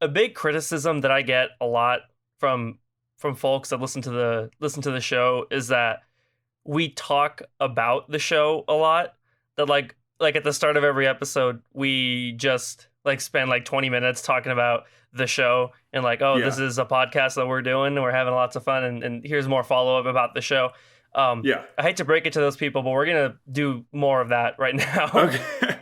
a big criticism that I get a lot from folks that listen to the show is that we talk about the show a lot. That like at the start of every episode, we just like spend like 20 minutes talking about the show and like, oh, this is a podcast that we're doing and we're having lots of fun and here's more follow up about the show. I hate to break it to those people, but we're gonna do more of that right now. Okay.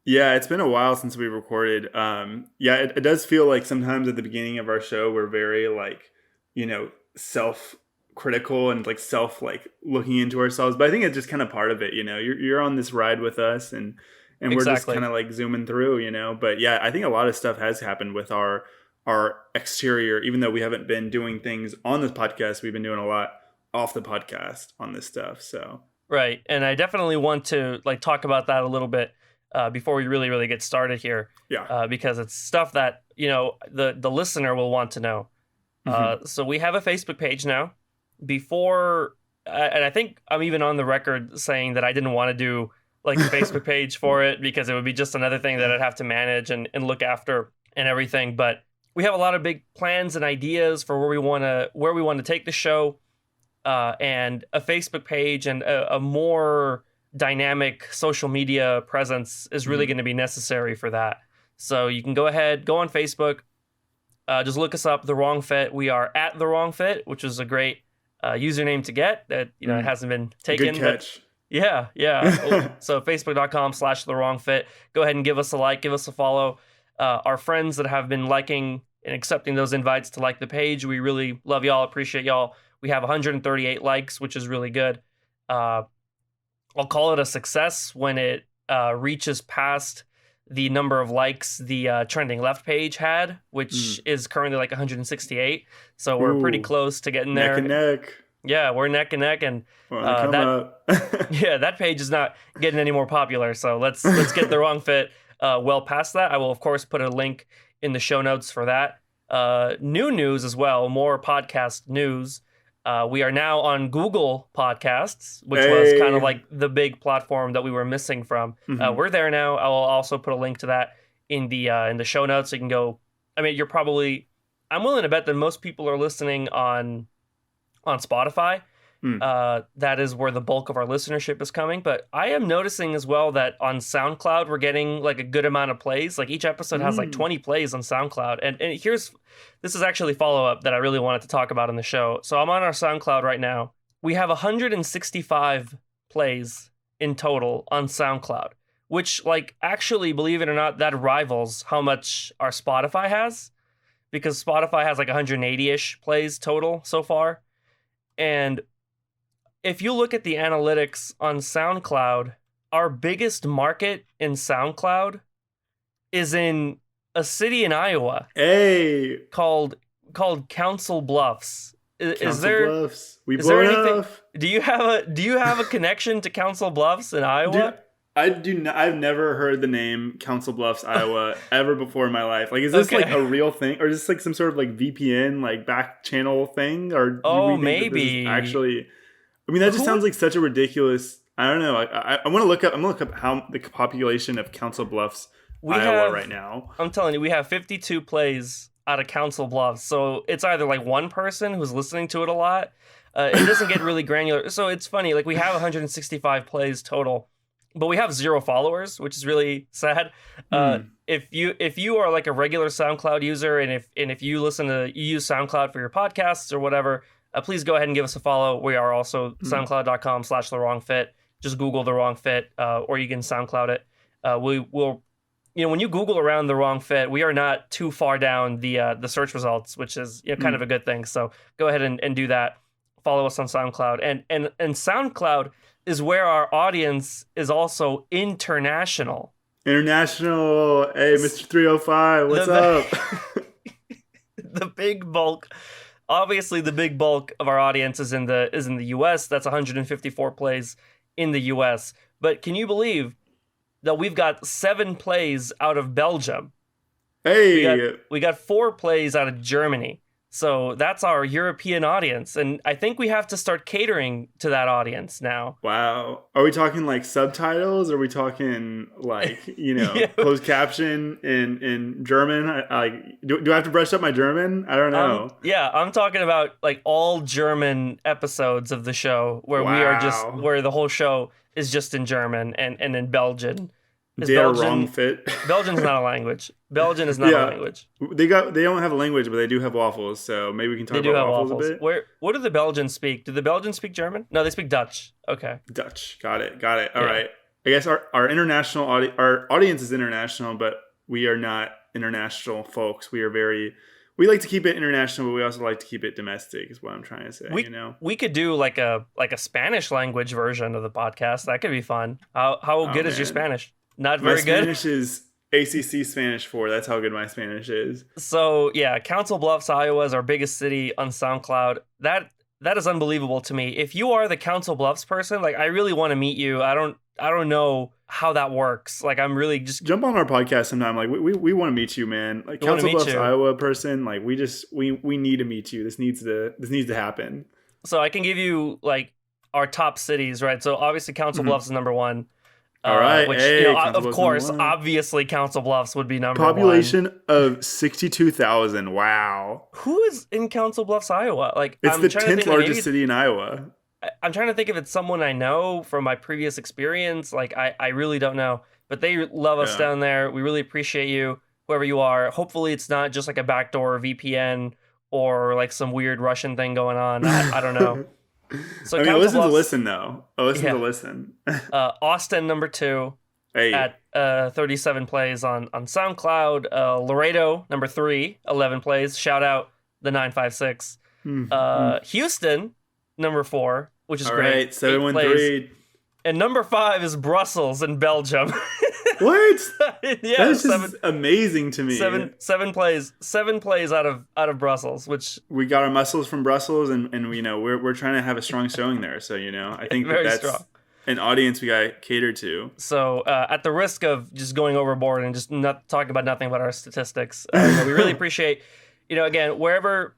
Yeah, it's been a while since we recorded. It does feel like sometimes at the beginning of our show we're very like, self-critical and like looking into ourselves. But I think it's just kind of part of it. You're on this ride with us, and we're just kind of like zooming through. But yeah, I think a lot of stuff has happened with our exterior. Even though we haven't been doing things on this podcast, we've been doing a lot off the podcast on this stuff. So right, and I definitely want to like talk about that a little bit. Before we really get started here, because it's stuff that the listener will want to know. So we have a Facebook page now. Before, and I think I'm even on the record saying that I didn't want to do like a Facebook page for it because it would be just another thing that I'd have to manage and look after and everything. But we have a lot of big plans and ideas for where we want to take the show, and a Facebook page and a more dynamic social media presence is really going to be necessary for that. So you can go on Facebook, just look us up, The Wrong Fit. We are at The Wrong Fit, which is a great username to get that, it hasn't been taken. Good catch. Yeah. So facebook.com/The Wrong Fit. Go ahead and give us a like, give us a follow. Our friends that have been liking and accepting those invites to like the page, we really love y'all, appreciate y'all. We have 138 likes, which is really good. I'll call it a success when it reaches past the number of likes the Trending Left page had, which is currently like 168. So we're pretty close to getting there. Neck and neck. Yeah, we're neck and neck, and that page is not getting any more popular. So let's get The Wrong Fit well past that. I will of course put a link in the show notes for that. New news as well, more podcast news. We are now on Google Podcasts, which was kind of like the big platform that we were missing from. We're there now. I will also put a link to that in the show notes. So you can go. I mean, I'm willing to bet that most people are listening on Spotify. That is where the bulk of our listenership is coming. But I am noticing as well that on SoundCloud, we're getting like a good amount of plays. Like each episode has like 20 plays on SoundCloud. And this is actually follow-up that I really wanted to talk about in the show. So I'm on our SoundCloud right now. We have 165 plays in total on SoundCloud, which like actually, believe it or not, that rivals how much our Spotify has, because Spotify has like 180-ish plays total so far. And if you look at the analytics on SoundCloud, our biggest market in SoundCloud is in a city in Iowa. Called Council Bluffs. Bluffs. We is there blow anything? off. Do you have a connection to Council Bluffs in Iowa? I do not. I've never heard the name Council Bluffs, Iowa, ever before in my life. Like, is this like a real thing, or is this like some sort of like VPN, like back channel thing, or maybe actually? I mean, that just sounds like such a ridiculous. I don't know. I want to look up. I'm gonna look up how the population of Council Bluffs, Iowa, right now. I'm telling you, we have 52 plays out of Council Bluffs. So it's either like one person who's listening to it a lot. It doesn't get really granular. So it's funny. Like we have 165 plays total, but we have 0 followers, which is really sad. If you are like a regular SoundCloud user, and if you use SoundCloud for your podcasts or whatever, please go ahead and give us a follow. We are also soundcloud.com/The Wrong Fit. Just Google The Wrong Fit, or you can SoundCloud it. We'll when you Google around The Wrong Fit, we are not too far down the search results, which is kind of a good thing. So go ahead and do that. Follow us on SoundCloud, and SoundCloud is where our audience is also international. International. Hey, Mr. 305, what's up? The big bulk obviously the big bulk of our audience is in the US. That's 154 plays in the US. But can you believe that we've got 7 plays out of Belgium? Hey, we got 4 plays out of Germany. So that's our European audience, and I think we have to start catering to that audience now. Wow. Are we talking like subtitles? Are we talking like, Yeah. closed caption in German? Do I have to brush up my German? I don't know. Yeah, I'm talking about like all German episodes of the show where where the whole show is just in German and in Belgian. Wrong fit. Belgian's not a language. Belgian is not a language. They don't have a language, but they do have waffles. So maybe we can talk about waffles a bit. What do the Belgians speak? Do the Belgians speak German? No, they speak Dutch. Okay. Dutch. Got it. All right. I guess our international our audience is international, but we are not international folks. We like to keep it international, but we also like to keep it domestic. Is what I'm trying to say. We could do like a Spanish language version of the podcast. That could be fun. How good is your Spanish? Not very good. My Spanish is ACC Spanish 4. That's how good my Spanish is. So yeah, Council Bluffs, Iowa is our biggest city on SoundCloud. That is unbelievable to me. If you are the Council Bluffs person, like I really want to meet you. I don't know how that works. Like I'm really just jump on our podcast sometime. Like we want to meet you, man. Like Council Bluffs, Iowa person. Like we need to meet you. This needs to happen. So I can give you like our top cities, right? So obviously Council Bluffs is number 1. All right. Which, of course, obviously, Council Bluffs would be number Population 1. Population of 62,000. Wow. Who is in Council Bluffs, Iowa? Like, it's the 10th largest city in Iowa. I'm trying to think if it's someone I know from my previous experience. Like, I really don't know. But they love us down there. We really appreciate you, whoever you are. Hopefully, it's not just like a backdoor VPN or like some weird Russian thing going on. I don't know. So listen to listen though. Listen to listen. Austin number 2 at 37 plays on SoundCloud. Laredo number 3, 11 plays. Shout out the 956. Houston number 4, which is great. All right, 713. And number 5 is Brussels in Belgium. What? Yeah, that's just amazing to me. 7 plays out of Brussels, which we got our muscles from Brussels, and we're trying to have a strong showing there. So I think that's strong. An audience we got catered to. So at the risk of just going overboard and just not talking about nothing but our statistics, we really appreciate again wherever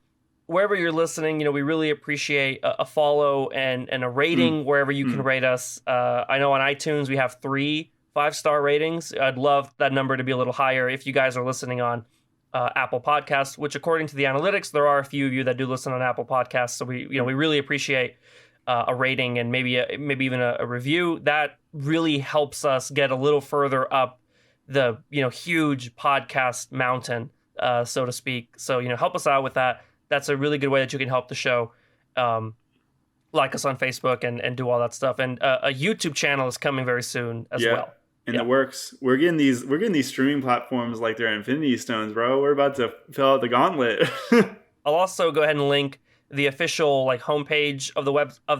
you're listening, we really appreciate a follow and a rating wherever you can rate us. I know on iTunes we have 3 5-star ratings. I'd love that number to be a little higher if you guys are listening on Apple Podcasts, which according to the analytics, there are a few of you that do listen on Apple Podcasts. So we really appreciate a rating and maybe even a review. That really helps us get a little further up the huge podcast mountain, so to speak. So help us out with that. That's a really good way that you can help the show. Like us on Facebook and do all that stuff. And a YouTube channel is coming very soon as well. In the works. We're getting these streaming platforms like they're Infinity Stones, bro. We're about to fill out the gauntlet. I'll also go ahead and link the official homepage of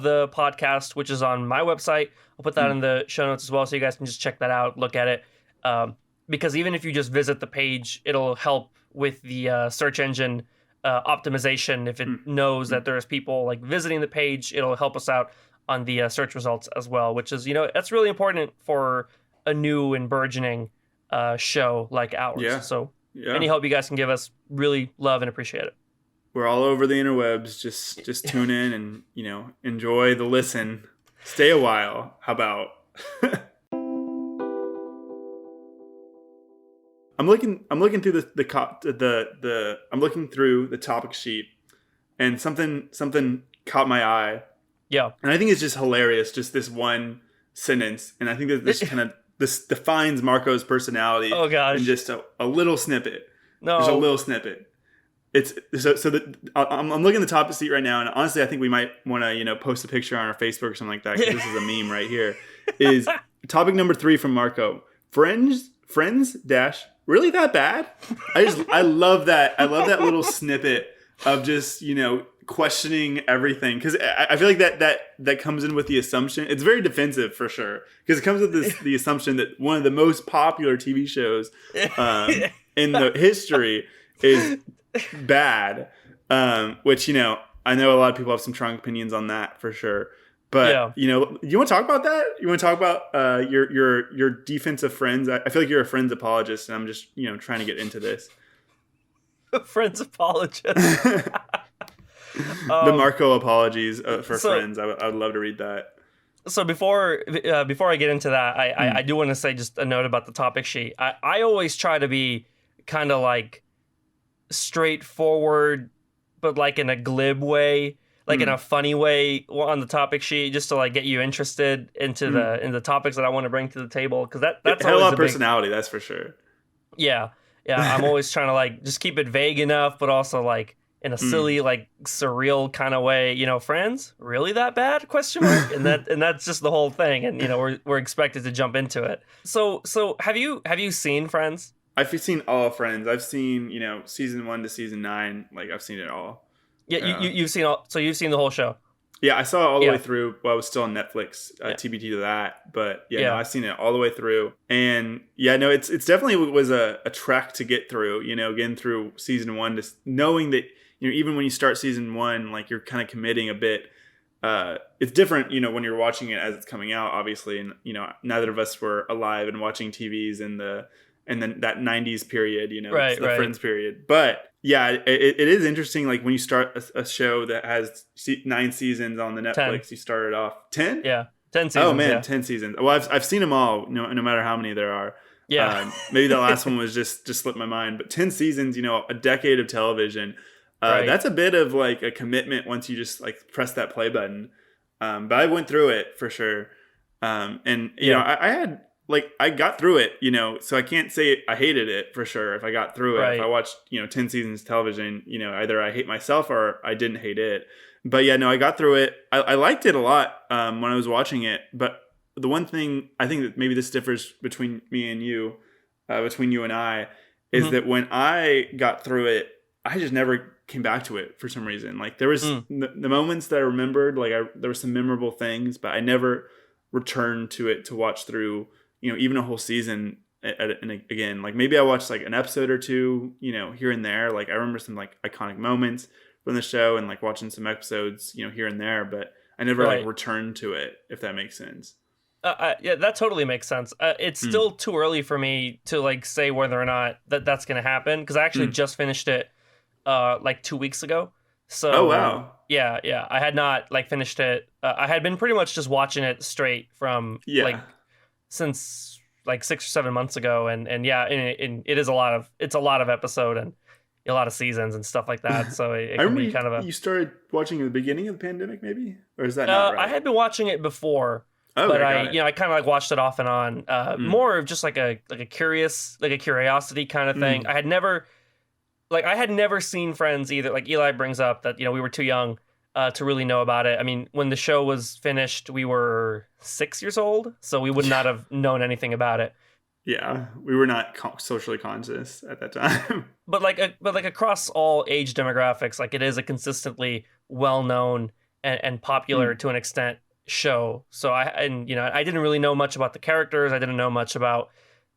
the podcast, which is on my website. I'll put that in the show notes as well, so you guys can just check that out, look at it. Because even if you just visit the page, it'll help with the search engine optimization. If it knows that there's people visiting the page, it'll help us out on the search results as well, which is that's really important for a new and burgeoning show like ours. Yeah. So any help you guys can give us, really love and appreciate it. We're all over the interwebs. Just tune in and enjoy the listen. Stay a while. How about? I'm looking through I'm looking through the topic sheet, and something caught my eye. Yeah. And I think it's just hilarious, just this one sentence. And I think that this defines Marco's personality. Oh gosh. In just a little snippet. No. There's a little snippet. It's I'm looking at the topic sheet right now, and honestly, I think we might want to post a picture on our Facebook or something like that, because this is a meme right here. Is topic number 3 from Marco. Friends dash really that bad? I love that. I love that little snippet of just questioning everything, because I feel like that comes in with the assumption. It's very defensive for sure, because it comes with the assumption that one of the most popular TV shows in the history is bad. Which, I know a lot of people have some strong opinions on that for sure. But, you want to talk about that? You want to talk about your defensive friends? I feel like you're a Friends apologist, and I'm just, trying to get into this. Friends apologist. The Marco apologies for Friends. I would love to read that. So before I get into that, I do want to say just a note about the topic sheet. I always try to be kind of like straightforward, but like in a glib way, like in a funny way on the topic sheet, just to like get you interested into the topics that I want to bring to the table, because that's a lot of personality, that's for sure. Yeah, I'm always trying to like just keep it vague enough, but also like in a silly, like surreal kind of way. Friends, really that bad? Question mark. And that's just the whole thing. And we're expected to jump into it. So have you seen Friends? I've seen all Friends. I've seen season 1 to season 9. Like I've seen it all. Yeah, you've seen all. So you've seen the whole show. Yeah, I saw it all the way through. Well, I was still on Netflix, TBT to that. But no, I've seen it all the way through. And it's definitely was a trek to get through. Getting through season 1, to knowing that even when you start season 1, like you're kind of committing a bit. It's different, when you're watching it as it's coming out, obviously. And neither of us were alive and watching TVs in then that 90s period, right. Friends period. But yeah, it is interesting. Like when you start a show that has 9 seasons on the Netflix, 10. You started off 10. Yeah, 10 seasons. Oh man, 10 seasons. Well, I've seen them all. No matter how many there are. Yeah. Maybe the last one was just slipped my mind. But 10 seasons, a decade of television. Right. That's a bit of like a commitment once you just like press that play button. But I went through it for sure. And I had. Like I got through it, so I can't say I hated it for sure. If I got through it, right. If I watched, 10 seasons of television, either I hate myself or I didn't hate it. But I got through it. I liked it a lot when I was watching it. But the one thing I think that maybe this differs between me and you, between you and I, is that when I got through it, I just never came back to it for some reason. Like there was the moments that I remembered, like there were some memorable things, but I never returned to it to watch through. Even a whole season and again, like maybe I watched like an episode or two, here and there. Like I remember some like iconic moments from the show and like watching some episodes, here and there, but I never like returned to it, if that makes sense. Yeah, that totally makes sense. It's still too early for me to like say whether or not that's going to happen, because I actually just finished it like 2 weeks ago. So oh wow. Yeah, I had not like finished it. I had been pretty much just watching it straight from like since like 6 or 7 months ago, and it is a lot of episode and a lot of seasons and stuff like that. So it can be kind of you started watching at the beginning of the pandemic, maybe, or is that not right? I had been watching it before, but I kind of like watched it off and on, more of just like a curiosity kind of thing. I had never seen Friends either. Like Eli brings up that we were too young to really know about it. I mean, when the show was finished, we were 6 years old, so we would not have known anything about it. Yeah, we were not socially conscious at that time. but across all age demographics, like it is a consistently well-known and popular to an extent show. So I didn't really know much about the characters. I didn't know much about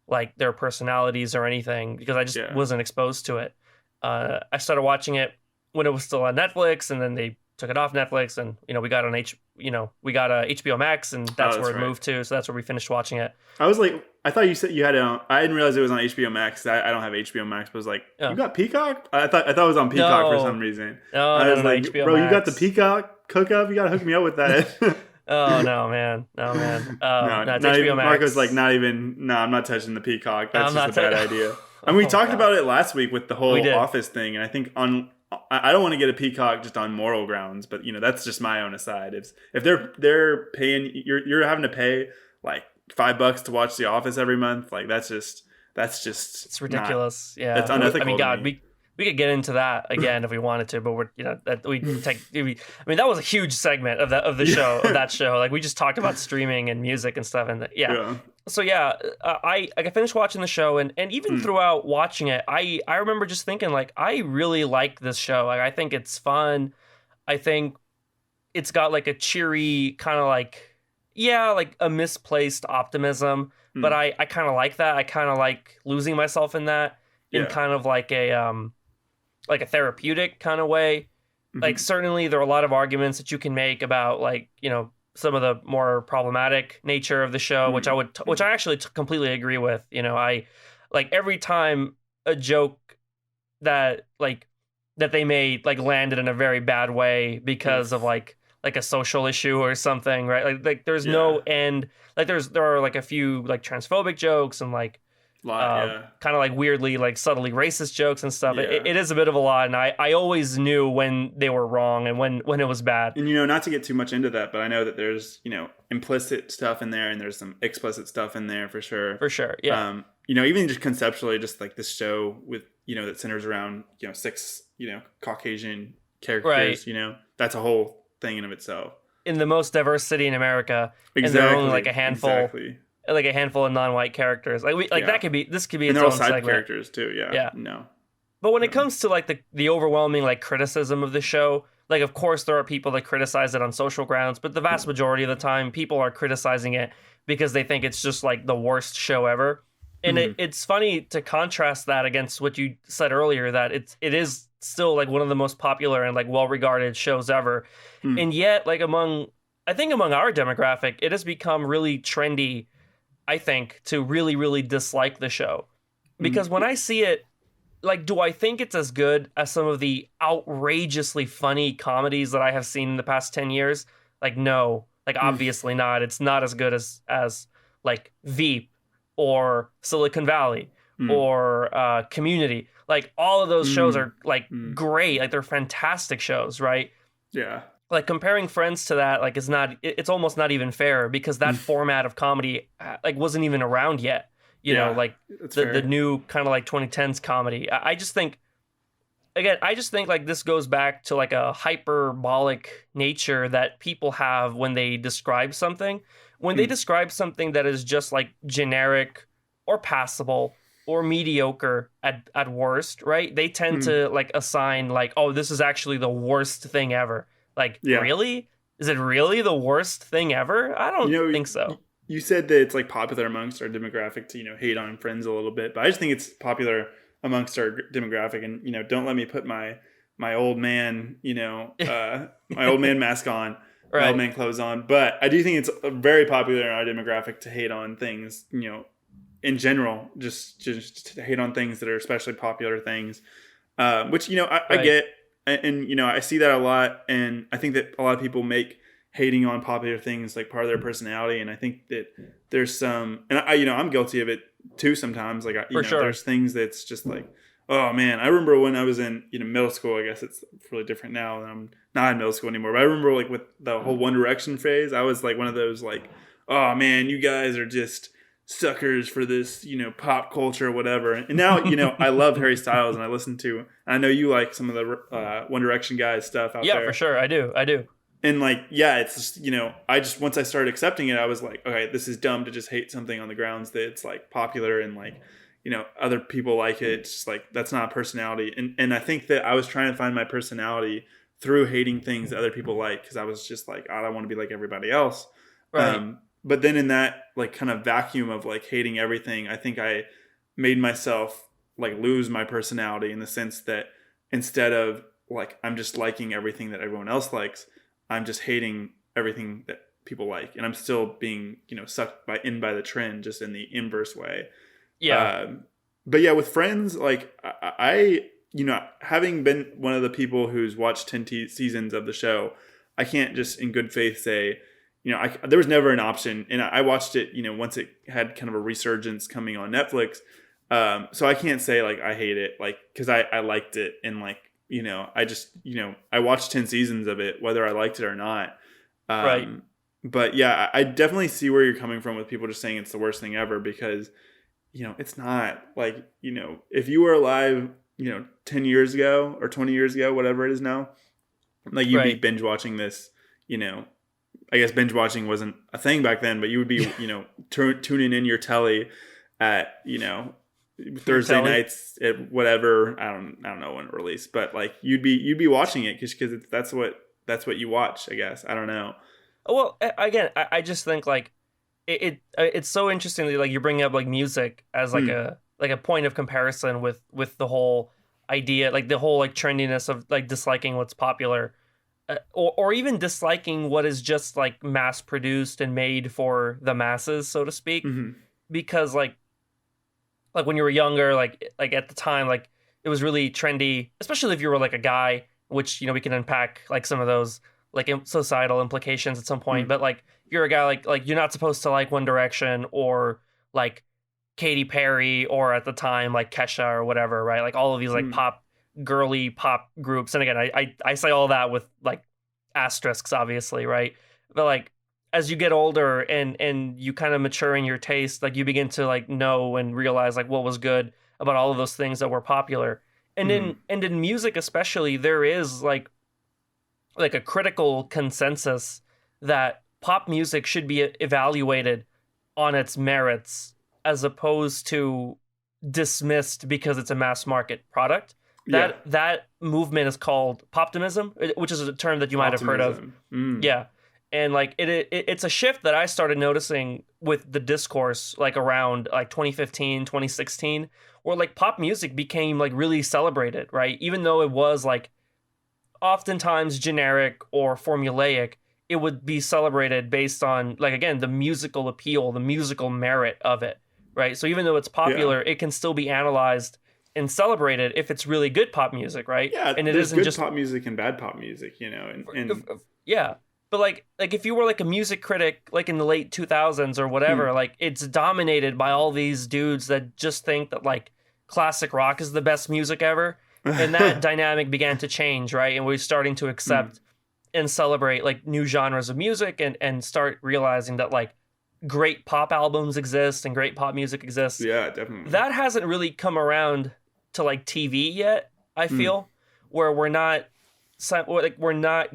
like their personalities or anything, because I just wasn't exposed to it. I started watching it when it was still on Netflix, and then they took it off Netflix, and we got on HBO Max, and that's where it moved to. So that's where we finished watching it. I was like, I thought you said you had it on. I didn't realize it was on HBO Max. I don't have HBO Max, but I was like, you got Peacock? I thought it was on Peacock for some reason. I was like, HBO bro, Max. You got the Peacock hookup? You got to hook me up with that. Oh no, man! No, it's not HBO even, Max. Marco's like, no, I'm not touching the Peacock. That's just a bad idea. And we talked about it last week with the whole Office thing, and I think I don't want to get a Peacock just on moral grounds, but that's just my own aside. If they're paying, you're having to pay like $5 to watch The Office every month, like that's just it's ridiculous. That's unethical. I mean, God, we could get into that again if we wanted to, but that was a huge segment of the show of that show. Like we just talked about streaming and music and stuff, and So I finished watching the show, and even throughout watching it, I remember just thinking like I really like this show. Like I think it's fun. I think it's got like a cheery kind of like a misplaced optimism, but I kind of like that. I kind of like losing myself in that, in kind of like a like a therapeutic kind of way. Mm-hmm. Like certainly there are a lot of arguments that you can make about like, you know, some of the more problematic nature of the show, which I actually completely agree with. You know, I like every time a joke that like that they made like landed in a very bad way because of like a social issue or something, right? Like there's no end. Like there are like a few like transphobic jokes and like kind of like weirdly like subtly racist jokes and stuff. It is a bit of a lot, and I always knew when they were wrong and when it was bad. And, you know, not to get too much into that, but I know that there's, you know, implicit stuff in there and there's some explicit stuff in there for sure. For sure, yeah. You know, even just conceptually, just like this show with, you know, that centers around, you know, 6, you know, Caucasian characters, right. You know, that's a whole thing in of itself. In the most diverse city in America, exactly. And there are only like a handful, like a handful of non-white characters. That could be, this could be and its own side segment. Characters too, yeah. No. But when it comes to like the overwhelming like criticism of the show, like of course there are people that criticize it on social grounds, but the vast majority of the time people are criticizing it because they think it's just like the worst show ever. And it's funny to contrast that against what you said earlier, that it is still like one of the most popular and like well-regarded shows ever. And yet like among our demographic, it has become really trendy, I think, to really, really dislike the show. Because when I see it, like, do I think it's as good as some of the outrageously funny comedies that I have seen in the past 10 years? Like, no. Like, obviously not. It's not as good as like, Veep or Silicon Valley or Community. Like, all of those shows are, like, great. Like, they're fantastic shows, right? Yeah. Like, comparing Friends to that, like, it's almost not even fair because that format of comedy, like, wasn't even around yet. You know, like the new kind of like 2010s comedy. I just think like this goes back to like a hyperbolic nature that people have when they describe something. When they describe something that is just like generic or passable or mediocre at worst, right? They tend to like assign like, oh, this is actually the worst thing ever. Like, really? Is it really the worst thing ever? I don't think so. You said that it's like popular amongst our demographic to, you know, hate on Friends a little bit, but I just think it's popular amongst our demographic. And, you know, don't let me put my old man, you know, my old man mask on, my old man clothes on. But I do think it's very popular in our demographic to hate on things, you know, in general, just to hate on things that are especially popular things, which, you know, I get. And, you know, I see that a lot. And I think that a lot of people make hating on popular things like part of their personality, and I think that there's some, and I'm guilty of it too sometimes. Like, there's things that's just like, oh man, I remember when I was in middle school. I guess it's really different now. I'm not in middle school anymore, but I remember like with the whole One Direction phase, I was like one of those like, oh man, you guys are just suckers for this, pop culture or whatever. And now, I love Harry Styles and I listen to, I know you like some of the One Direction guys stuff out there. Yeah, for sure. I do. And like, yeah, it's just, I just, once I started accepting it, I was like, okay, this is dumb to just hate something on the grounds that it's like popular and like, other people like it. It's just like, that's not a personality. And I think that I was trying to find my personality through hating things that other people like. Cause I was just like, I don't want to be like everybody else. Right. But then in that like kind of vacuum of like hating everything, I think I made myself like lose my personality in the sense that instead of like, I'm just liking everything that everyone else likes, I'm just hating everything that people like, and I'm still being, sucked by the trend, just in the inverse way. Yeah. But yeah, with Friends, like I having been one of the people who's watched 10 seasons of the show, I can't just in good faith say, there was never an option, and I watched it, once it had kind of a resurgence coming on Netflix. So I can't say like I hate it, like, because I liked it, and like, I just, I watched 10 seasons of it, whether I liked it or not. Right. But yeah, I definitely see where you're coming from with people just saying it's the worst thing ever, because, it's not. Like, if you were alive, 10 years ago or 20 years ago, whatever it is now, like you'd be binge watching this, I guess binge watching wasn't a thing back then, but you would be, tuning in your telly at, Thursday nights at whatever. I don't know when it released, but like you'd be watching it because that's what you watch, I guess. I don't know. Well, again, I just think like it's so interesting that like you're bringing up like music as like a point of comparison with the whole idea, like the whole like trendiness of like disliking what's popular, or even disliking what is just like mass produced and made for the masses, so to speak. Mm-hmm. Because like when you were younger, like at the time, like it was really trendy, especially if you were like a guy, which, you know, we can unpack like some of those like societal implications at some point. Mm. But like if you're a guy, like you're not supposed to like One Direction or like Katy Perry, or at the time like Kesha or whatever, right? Like all of these like girly pop groups. And again, I say all that with like asterisks, obviously, right? But like as you get older and you kind of mature in your taste, like you begin to like know and realize like what was good about all of those things that were popular. And in music especially, there is like a critical consensus that pop music should be evaluated on its merits as opposed to dismissed because it's a mass market product. That movement is called poptimism, which is a term that you might have heard of. Yeah. And like it's a shift that I started noticing with the discourse like around like 2015, 2016, where like pop music became like really celebrated, right? Even though it was like oftentimes generic or formulaic, it would be celebrated based on like, again, the musical appeal, the musical merit of it, right? So even though it's popular, it can still be analyzed and celebrated if it's really good pop music, right? Yeah, and it there's isn't good just pop music and bad pop music, you know, and yeah. But like if you were like a music critic like in the late 2000s or whatever, like it's dominated by all these dudes that just think that like classic rock is the best music ever. And that dynamic began to change, right? And we're starting to accept and celebrate like new genres of music and start realizing that like great pop albums exist and great pop music exists. Yeah, definitely. That hasn't really come around to like TV yet, I feel, where we're not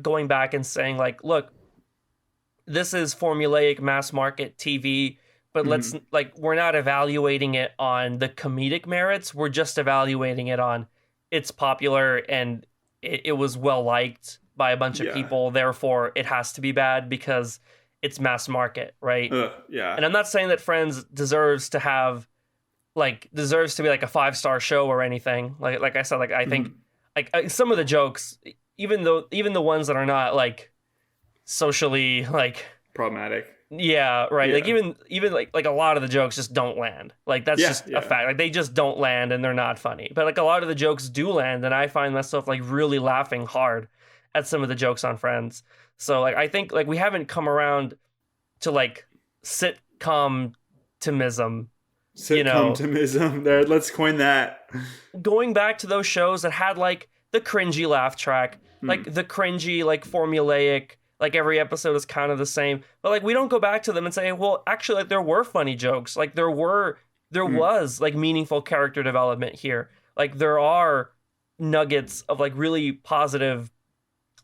going back and saying like, look, this is formulaic mass market TV, but let's like, we're not evaluating it on the comedic merits. We're just evaluating it on it's popular and it was well liked by a bunch of people. Therefore, it has to be bad because it's mass market, right? Yeah. And I'm not saying that Friends deserves to be like a 5-star show or anything. Like I said, like I think like some of the jokes, even the ones that are not like socially like problematic. Yeah, right. Yeah. Like even like a lot of the jokes just don't land. Like that's just a fact. Like they just don't land and they're not funny. But like a lot of the jokes do land, and I find myself like really laughing hard at some of the jokes on Friends. So like I think like we haven't come around to like sitcomtimism. Sitcomtimism. There, let's coin that. Going back to those shows that had like the cringy laugh track, like the cringy like formulaic. Like every episode is kind of the same, but like we don't go back to them and say, well, actually, like there were funny jokes, like there was like meaningful character development here, like there are nuggets of like really positive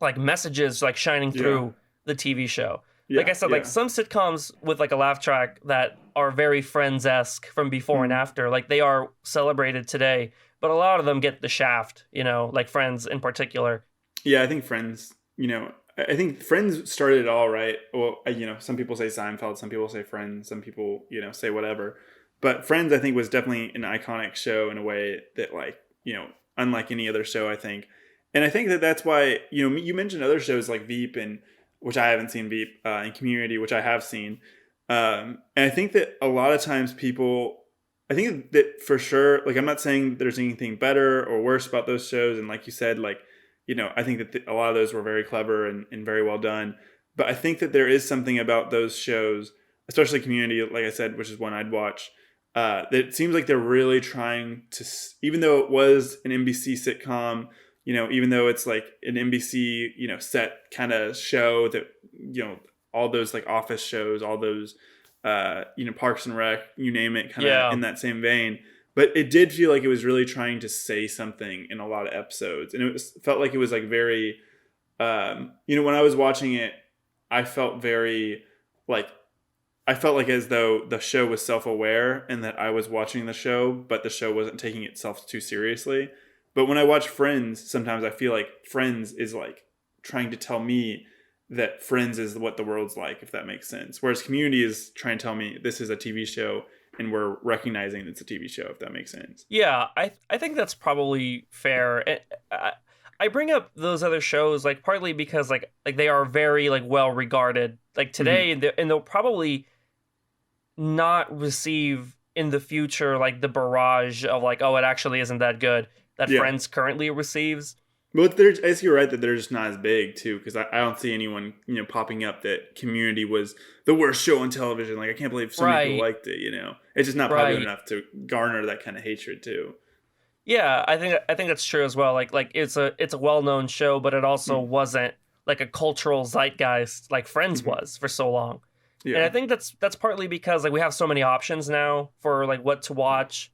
like messages like shining through the TV show. Like I said, like some sitcoms with like a laugh track that are very Friends-esque from before and after, like they are celebrated today, but a lot of them get the shaft, you know, like Friends in particular. Yeah, I think Friends, you know. I think Friends started it all, right? Well, you know, some people say Seinfeld, some people say Friends, some people, you know, say whatever. But Friends, I think, was definitely an iconic show in a way that, like, you know, unlike any other show, I think. And I think that that's why, you know, you mentioned other shows like Veep, and which I haven't seen, Veep, and Community, which I have seen. And I think that a lot of times I think that for sure, like, I'm not saying there's anything better or worse about those shows. And like you said, like, you know, I think that a lot of those were very clever and very well done. But I think that there is something about those shows, especially Community, like I said, which is one I'd watch, that it seems like they're really trying to, even though it was an NBC sitcom, you know, even though it's like an NBC, you know, set kind of show that, you know, all those like Office shows, all those, you know, Parks and Rec, you name it, kind of in that same vein. But it did feel like it was really trying to say something in a lot of episodes. And felt like it was like very, you know, when I was watching it, I felt like as though the show was self-aware and that I was watching the show, but the show wasn't taking itself too seriously. But when I watch Friends, sometimes I feel like Friends is like trying to tell me that Friends is what the world's like, if that makes sense. Whereas Community is trying to tell me this is a TV show and we're recognizing it's a TV show, if that makes sense. Yeah, I think that's probably fair. I bring up those other shows like partly because like they are very like well regarded like today, and they'll probably not receive in the future like the barrage of like, oh, it actually isn't that good that Friends currently receives. But I guess you're right that they're just not as big too, because I don't see anyone popping up that Community was the worst show on television. Like I can't believe so many people liked it. It's just not popular enough to garner that kind of hatred too. Yeah, I think that's true as well. Like it's a well known show, but it also wasn't like a cultural zeitgeist like Friends was for so long. Yeah. And I think that's partly because like we have so many options now for like what to watch.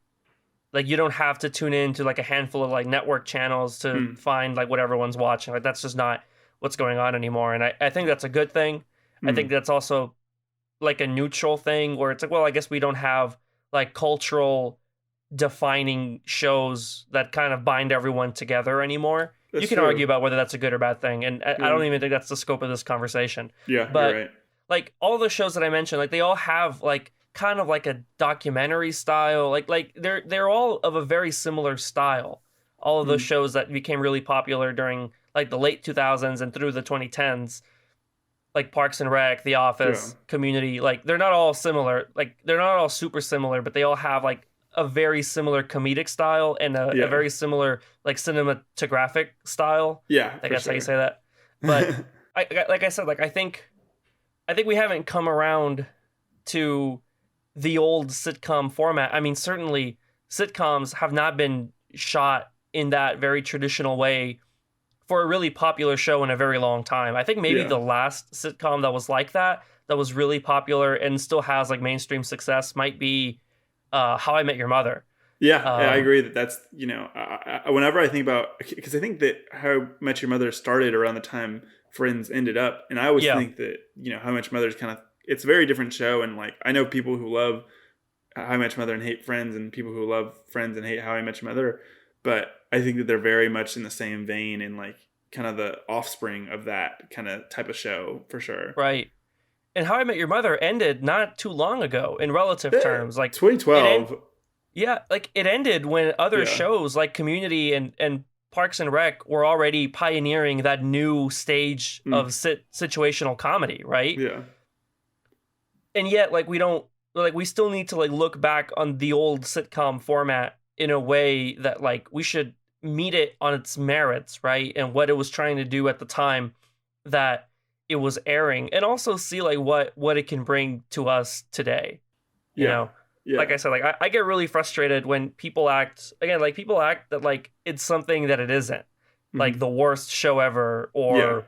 Like you don't have to tune in to like a handful of like network channels to find like what everyone's watching. Like that's just not what's going on anymore. And I think that's a good thing. I think that's also like a neutral thing where it's like, well, I guess we don't have like cultural defining shows that kind of bind everyone together anymore. You can argue about whether that's a good or bad thing. And I don't even think that's the scope of this conversation. Yeah, but you're right. Like all the shows that I mentioned, like they all have like kind of like a documentary style. Like they're all of a very similar style. All of those shows that became really popular during like the late 2000s and through the 2010s, like Parks and Rec, The Office, Community, like they're not all similar. Like they're not all super similar, but they all have like a very similar comedic style and a very similar like cinematographic style. Yeah, I guess how you say that. But like I said, like I think we haven't come around to the old sitcom format. I mean, certainly sitcoms have not been shot in that very traditional way for a really popular show in a very long time. I think maybe the last sitcom that was like that was really popular and still has like mainstream success might be How I Met Your Mother. Yeah, I agree that's, whenever I think about, because I think that How I Met Your Mother started around the time Friends ended up. And I always think that, How I Met Your Mother is kind of, it's a very different show. And like, I know people who love How I Met Your Mother and hate Friends, and people who love Friends and hate How I Met Your Mother. But I think that they're very much in the same vein and like kind of the offspring of that kind of type of show for sure. Right. And How I Met Your Mother ended not too long ago in relative terms. Like 2012. Like it ended when other shows like Community and Parks and Rec were already pioneering that new stage of situational comedy, right? Yeah. And yet, like we still need to like look back on the old sitcom format in a way that like we should meet it on its merits, right? And what it was trying to do at the time that it was airing, and also see like what it can bring to us today. You know? Yeah. Like I said, like I get really frustrated when people act that like it's something that it isn't. Like the worst show ever or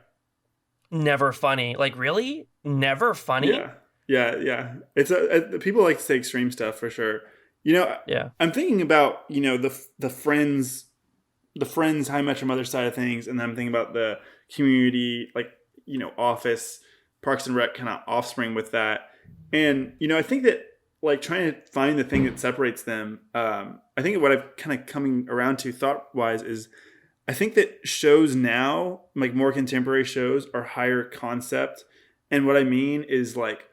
never funny. Like really? Never funny? Yeah. It's people like to say extreme stuff for sure. I'm thinking about, the Friends How I Met Your Mother side of things, and then I'm thinking about the Community, like, Office, Parks and Rec kind of offspring with that. And, I think that like trying to find the thing that separates them, I think what I've kind of coming around to thought wise is I think that shows now, like more contemporary shows, are higher concept. And what I mean is like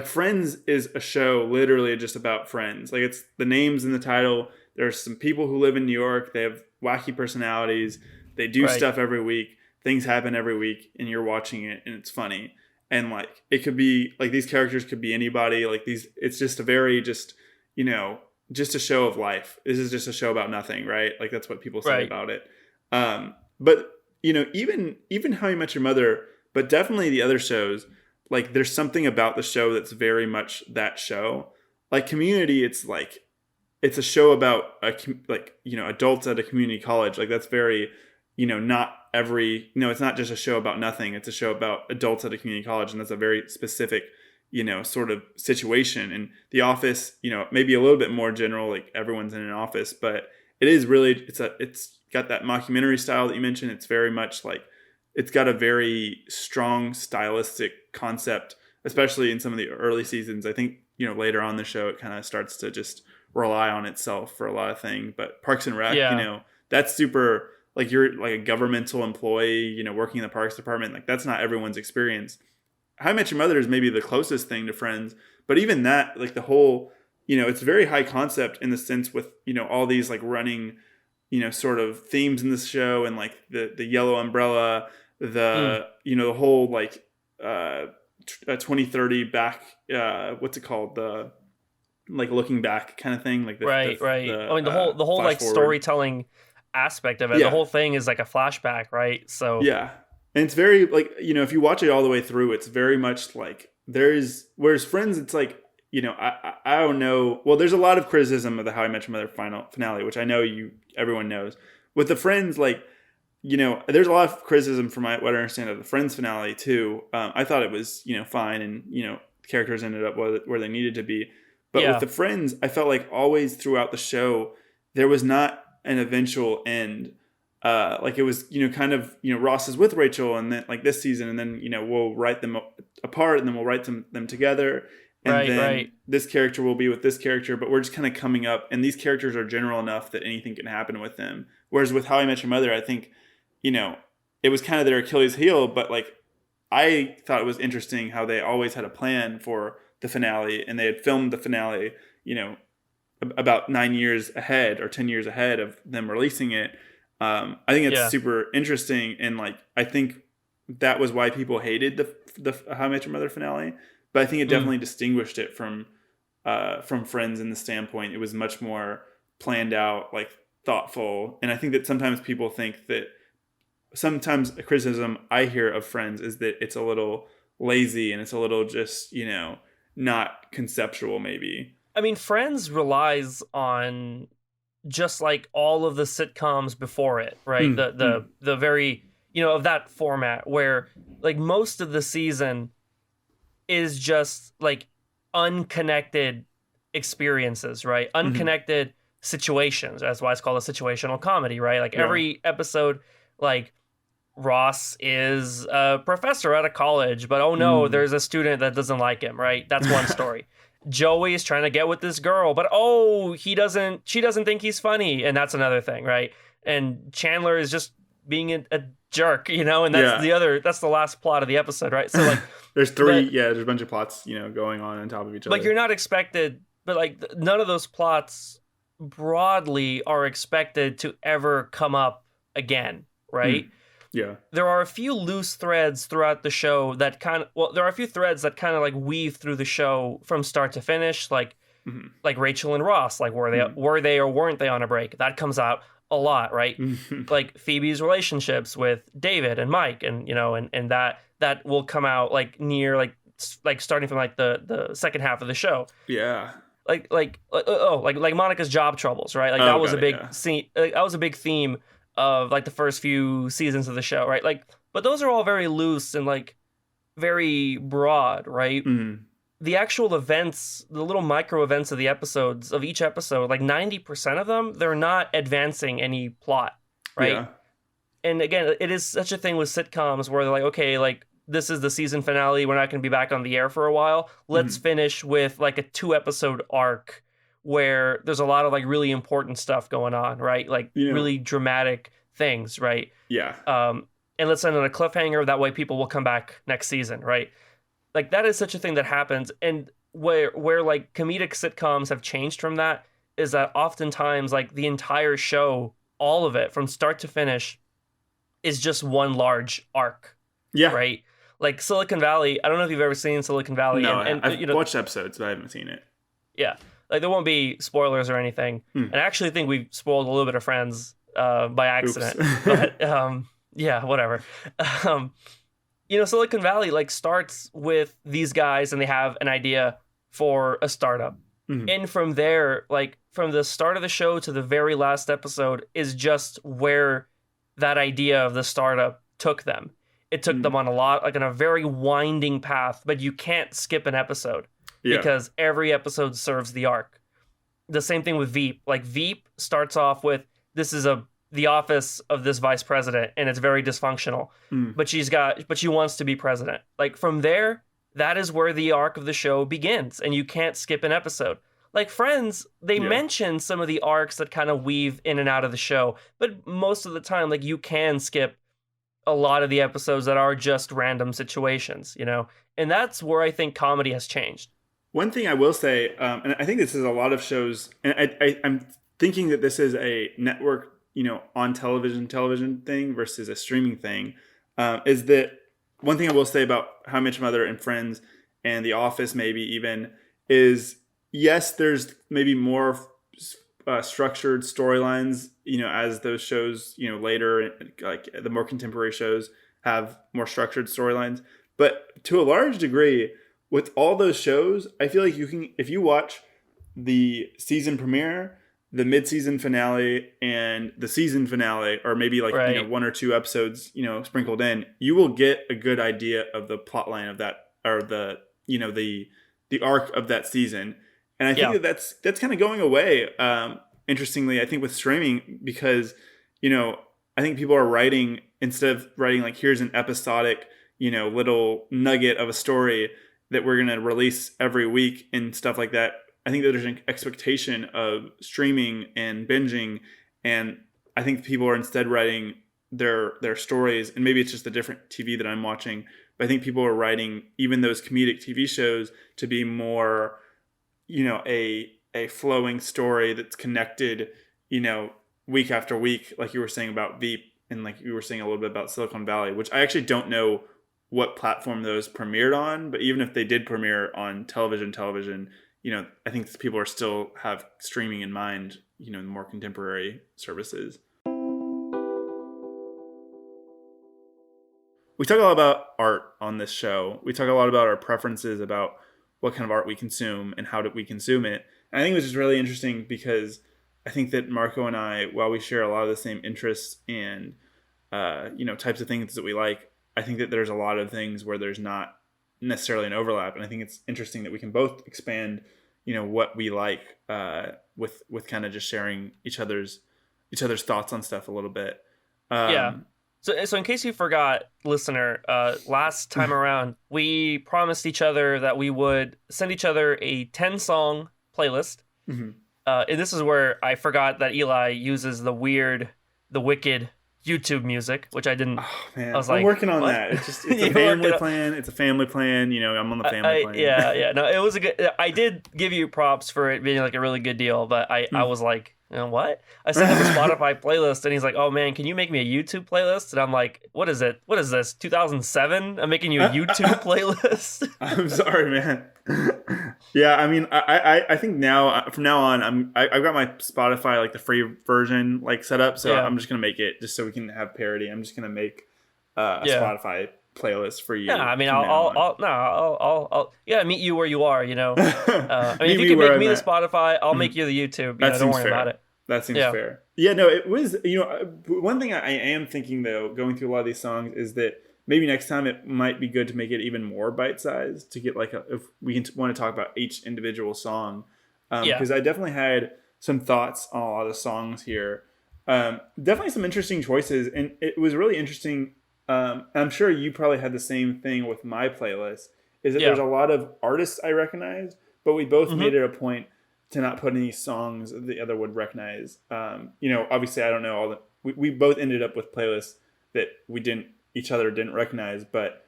Friends is a show literally just about friends. Like it's the names in the title. There's some people who live in New York. They have wacky personalities. They do stuff every week. Things happen every week and you're watching it and it's funny. And like, it could be like, these characters could be anybody. Like it's just a very just a show of life. This is just a show about nothing, right? Like that's what people say about it. But even How I Met Your Mother, but definitely the other shows, like there's something about the show that's very much that show. Like Community, it's a show about adults at a community college. Like that's very, it's not just a show about nothing. It's a show about adults at a community college. And that's a very specific, sort of situation. And The Office, maybe a little bit more general, like everyone's in an office, but it is really, it's got that mockumentary style that you mentioned. It's very much like, it's got a very strong stylistic concept, especially in some of the early seasons. I think, later on the show, it kind of starts to just rely on itself for a lot of things. But Parks and Rec, that's super, like you're like a governmental employee, working in the Parks Department. Like that's not everyone's experience. How I Met Your Mother is maybe the closest thing to Friends. But even that, like the whole, it's very high concept in the sense with, all these like running, sort of themes in this show, and like the yellow umbrella, the whole like 2030 back, what's it called, the like looking back kind of thing, like right. I mean, the whole like forward storytelling aspect of it, the whole thing is like a flashback, right? So yeah, and it's very like, if you watch it all the way through, it's very much like whereas Friends, it's like, I don't know. Well, there's a lot of criticism of the How I Met Your Mother finale, which I know everyone knows. With the Friends, like, there's a lot of criticism from what I understand of the Friends finale too. I thought it was, fine, and characters ended up where they needed to be. But with the Friends, I felt like always throughout the show there was not an eventual end. Like it was, kind of, Ross is with Rachel, and then like this season, and then we'll write them apart, and then we'll write them together. And then this character will be with this character, but we're just kind of coming up, and these characters are general enough that anything can happen with them. Whereas with How I Met Your Mother, I think, it was kind of their Achilles heel, but like I thought it was interesting how they always had a plan for the finale, and they had filmed the finale, about 9 years ahead or 10 years ahead of them releasing it. I think it's super interesting, and like I think that was why people hated the How I Met Your Mother finale. But I think it definitely distinguished it from Friends in the standpoint. It was much more planned out, like thoughtful. And I think that sometimes people think that sometimes a criticism I hear of Friends is that it's a little lazy and it's a little just, not conceptual maybe. I mean, Friends relies on just like all of the sitcoms before it, right? The very, of that format where like most of the season is just like unconnected experiences, right? Unconnected situations. That's why it's called a situational comedy, right? Like every episode, like Ross is a professor at a college, but oh no, there's a student that doesn't like him, right? That's one story. Joey is trying to get with this girl, but she doesn't think he's funny, and that's another thing, right? And Chandler is just being a jerk, and that's the last plot of the episode, right? So like there's there's a bunch of plots, going on top of each other. Like you're not expected, but like none of those plots broadly are expected to ever come up again, right? Yeah. There are a few loose threads throughout the show that there are a few threads that kind of like weave through the show from start to finish, like like Rachel and Ross, like were they or weren't they on a break? That comes out a lot, right? Like Phoebe's relationships with David and Mike, and and that will come out like near like starting from like the second half of the show. Yeah. Like Monica's job troubles, right? Like that was a big scene. That was a big theme of like the first few seasons of the show, right? Like, but those are all very loose and like very broad, right? The actual events, the little micro events of the episodes, of each episode, like 90% of them, they're not advancing any plot, right? Yeah. And again, it is such a thing with sitcoms where they're like, okay, like this is the season finale, we're not going to be back on the air for a while. Let's finish with like a 2-episode arc where there's a lot of like really important stuff going on, right? Like really dramatic things, right? Yeah. And let's end on a cliffhanger. That way people will come back next season, right? Like that is such a thing that happens. And where like comedic sitcoms have changed from that is that oftentimes like the entire show, all of it from start to finish is just one large arc. Yeah. Right? Like Silicon Valley. I don't know if you've ever seen Silicon Valley. No, I've watched episodes, but I haven't seen it. Yeah. Like there won't be spoilers or anything. And I actually think we spoiled a little bit of Friends by accident. But yeah, whatever. Silicon Valley like starts with these guys and they have an idea for a startup. And from there, like from the start of the show to the very last episode is just where that idea of the startup took them. It took them on a very winding path, but you can't skip an episode. Yeah. Because every episode serves the arc. The same thing with Veep. Like Veep starts off with this is the office of this vice president and it's very dysfunctional. But she wants to be president. Like from there, that is where the arc of the show begins and you can't skip an episode. Like Friends, they mention some of the arcs that kind of weave in and out of the show, but most of the time like you can skip a lot of the episodes that are just random situations, And that's where I think comedy has changed. One thing I will say, and I think this is a lot of shows, and I'm thinking that this is a network, on television thing versus a streaming thing, is that one thing I will say about How I Met Your Mother and Friends and The Office, maybe even, is yes, there's maybe more structured storylines, as those shows, later, like the more contemporary shows have more structured storylines. But to a large degree, with all those shows, I feel like you can, if you watch the season premiere, the mid-season finale, and the season finale, or maybe like Right. one or two episodes, sprinkled in, you will get a good idea of the plot line of that, or the the arc of that season. And I think that's kind of going away. Interestingly, I think with streaming, because I think people are writing, instead of writing like, here's an episodic little nugget of a story that we're going to release every week and stuff like that. I think that there's an expectation of streaming and binging, and I think people are instead writing their stories, and maybe it's just a different TV that I'm watching, but I think people are writing even those comedic TV shows to be more, a flowing story that's connected, week after week, like you were saying about Veep, and like you were saying a little bit about Silicon Valley, which I actually don't know what platform those premiered on, but even if they did premiere on television, I think people are still have streaming in mind, more contemporary services. We talk a lot about art on this show. We talk a lot about our preferences about what kind of art we consume and how do we consume it. And I think it was just really interesting because I think that Marco and I, while we share a lot of the same interests and types of things that we like, I think that there's a lot of things where there's not necessarily an overlap. And I think it's interesting that we can both expand, what we like, with kind of just sharing each other's thoughts on stuff a little bit. So in case you forgot, listener, last time around, we promised each other that we would send each other a 10-song playlist. Mm-hmm. And this is where I forgot that Eli uses the wicked YouTube music, which I didn't. Oh man, I was I'm like, working on what? that. It's a family plan. It's a family plan. I'm on the family plan. Yeah. No, it was a good. I did give you props for it being like a really good deal, but I was like, what? I sent him a Spotify playlist, and he's like, oh man, can you make me a YouTube playlist? And I'm like, what is it? What is this? 2007? I'm making you a YouTube playlist. I'm sorry, man. Yeah, I mean, I think now, from now on, I've got my Spotify, like the free version, like set up. So I'm just gonna make it just so we can have parity. I'm just gonna make a Spotify playlist for you. Yeah, I mean, I'll meet you where you are. I mean, if you can make me the Spotify, I'll make you the YouTube. Don't worry about it. That seems fair. Yeah, no, it was. One thing I am thinking though, going through a lot of these songs, is that maybe next time it might be good to make it even more bite-sized, to get like if we want to talk about each individual song, because I definitely had some thoughts on a lot of the songs here. Definitely some interesting choices, and it was really interesting. I'm sure you probably had the same thing with my playlist, is that there's a lot of artists I recognize, but we both made it a point to not put any songs that the other would recognize. Obviously I don't know all the, we both ended up with playlists that each other didn't recognize, but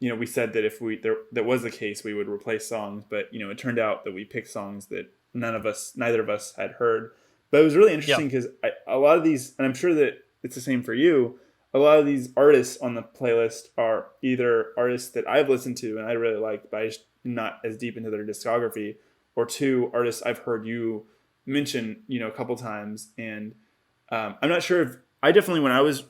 we said that if that was the case, we would replace songs, but it turned out that we picked songs that neither of us had heard. But it was really interesting because a lot of these, and I'm sure that it's the same for you, a lot of these artists on the playlist are either artists that I've listened to and I really like, but I'm just not as deep into their discography, or two, artists I've heard you mention, a couple times. And I'm not sure if I definitely, when I was,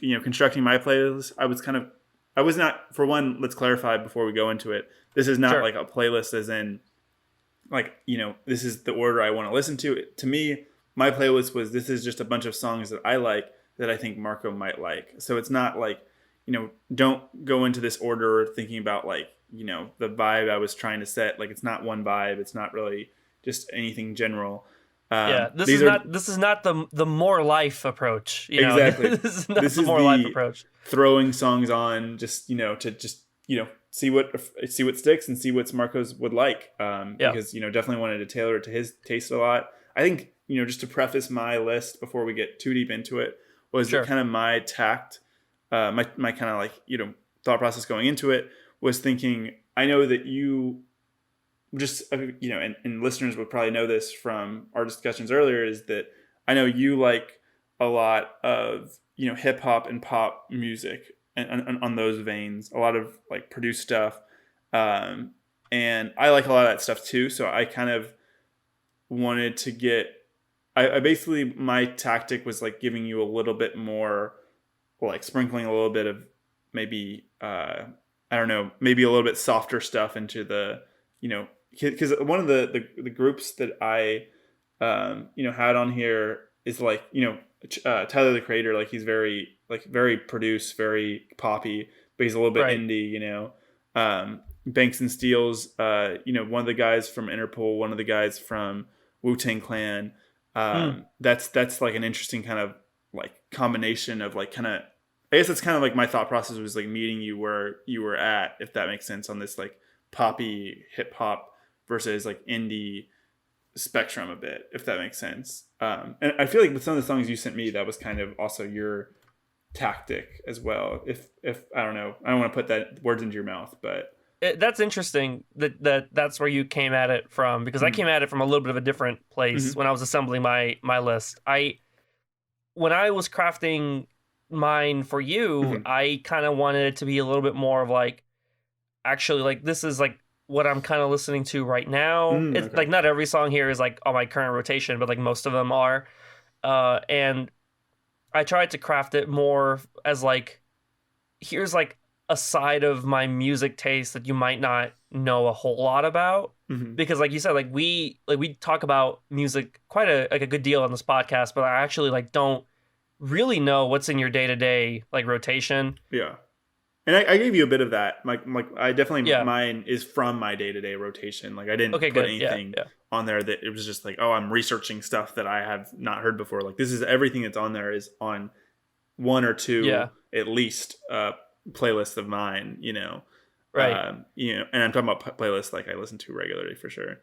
constructing my playlist, I was not, for one, let's clarify before we go into it. This is not like a playlist as in like, this is the order I want to listen to. To me, my playlist was, this is just a bunch of songs that I like that I think Marco might like. So it's not like, don't go into this order thinking about like, the vibe I was trying to set. Like, it's not one vibe. It's not really just anything general. This is not the more life approach. Exactly. This is not the more life approach. Throwing songs on just, to just, see what sticks and see what Marco's would like. Because, definitely wanted to tailor it to his taste a lot. I think, just to preface my list before we get too deep into it, was that kind of my tact, my kind of like, thought process going into it was thinking, I know that you just, and listeners would probably know this from our discussions earlier, is that I know you like a lot of, hip hop and pop music and on those veins, a lot of like produced stuff. And I like a lot of that stuff too. So I kind of wanted to I basically, my tactic was like giving you a little bit more, like sprinkling a little bit of maybe, I don't know, maybe a little bit softer stuff into the, because one of the groups that I, had on here is like, Tyler the Creator, like he's very produced, very poppy, but he's a little bit indie, Banks and Steele's, one of the guys from Interpol, one of the guys from Wu-Tang Clan. That's like an interesting kind of like combination of like kind of, I guess that's kind of like my thought process was like meeting you where you were at, if that makes sense, on this like poppy hip hop versus like indie spectrum a bit, if that makes sense. And I feel like with some of the songs you sent me, that was kind of also your tactic as well. If I don't know, I don't want to put that words into your mouth, but that's interesting that's where you came at it from, because I came at it from a little bit of a different place when I was assembling my list. When I was crafting mine for you, I kind of wanted it to be a little bit more of like, actually, like this is like what I'm kind of listening to right now. It's like not every song here is like on my current rotation, but like most of them are. And I tried to craft it more as like, here's like a side of my music taste that you might not know a whole lot about, because like you said, like we talk about music quite a good deal on this podcast, but I actually like don't really know what's in your day-to-day like rotation. Yeah. And I gave you a bit of that. Like I definitely, mine is from my day-to-day rotation. Like I didn't put anything on there that it was just like, oh, I'm researching stuff that I have not heard before. Like this is everything that's on there is on one or two at least playlists of mine, Right. And I'm talking about playlists like I listen to regularly for sure.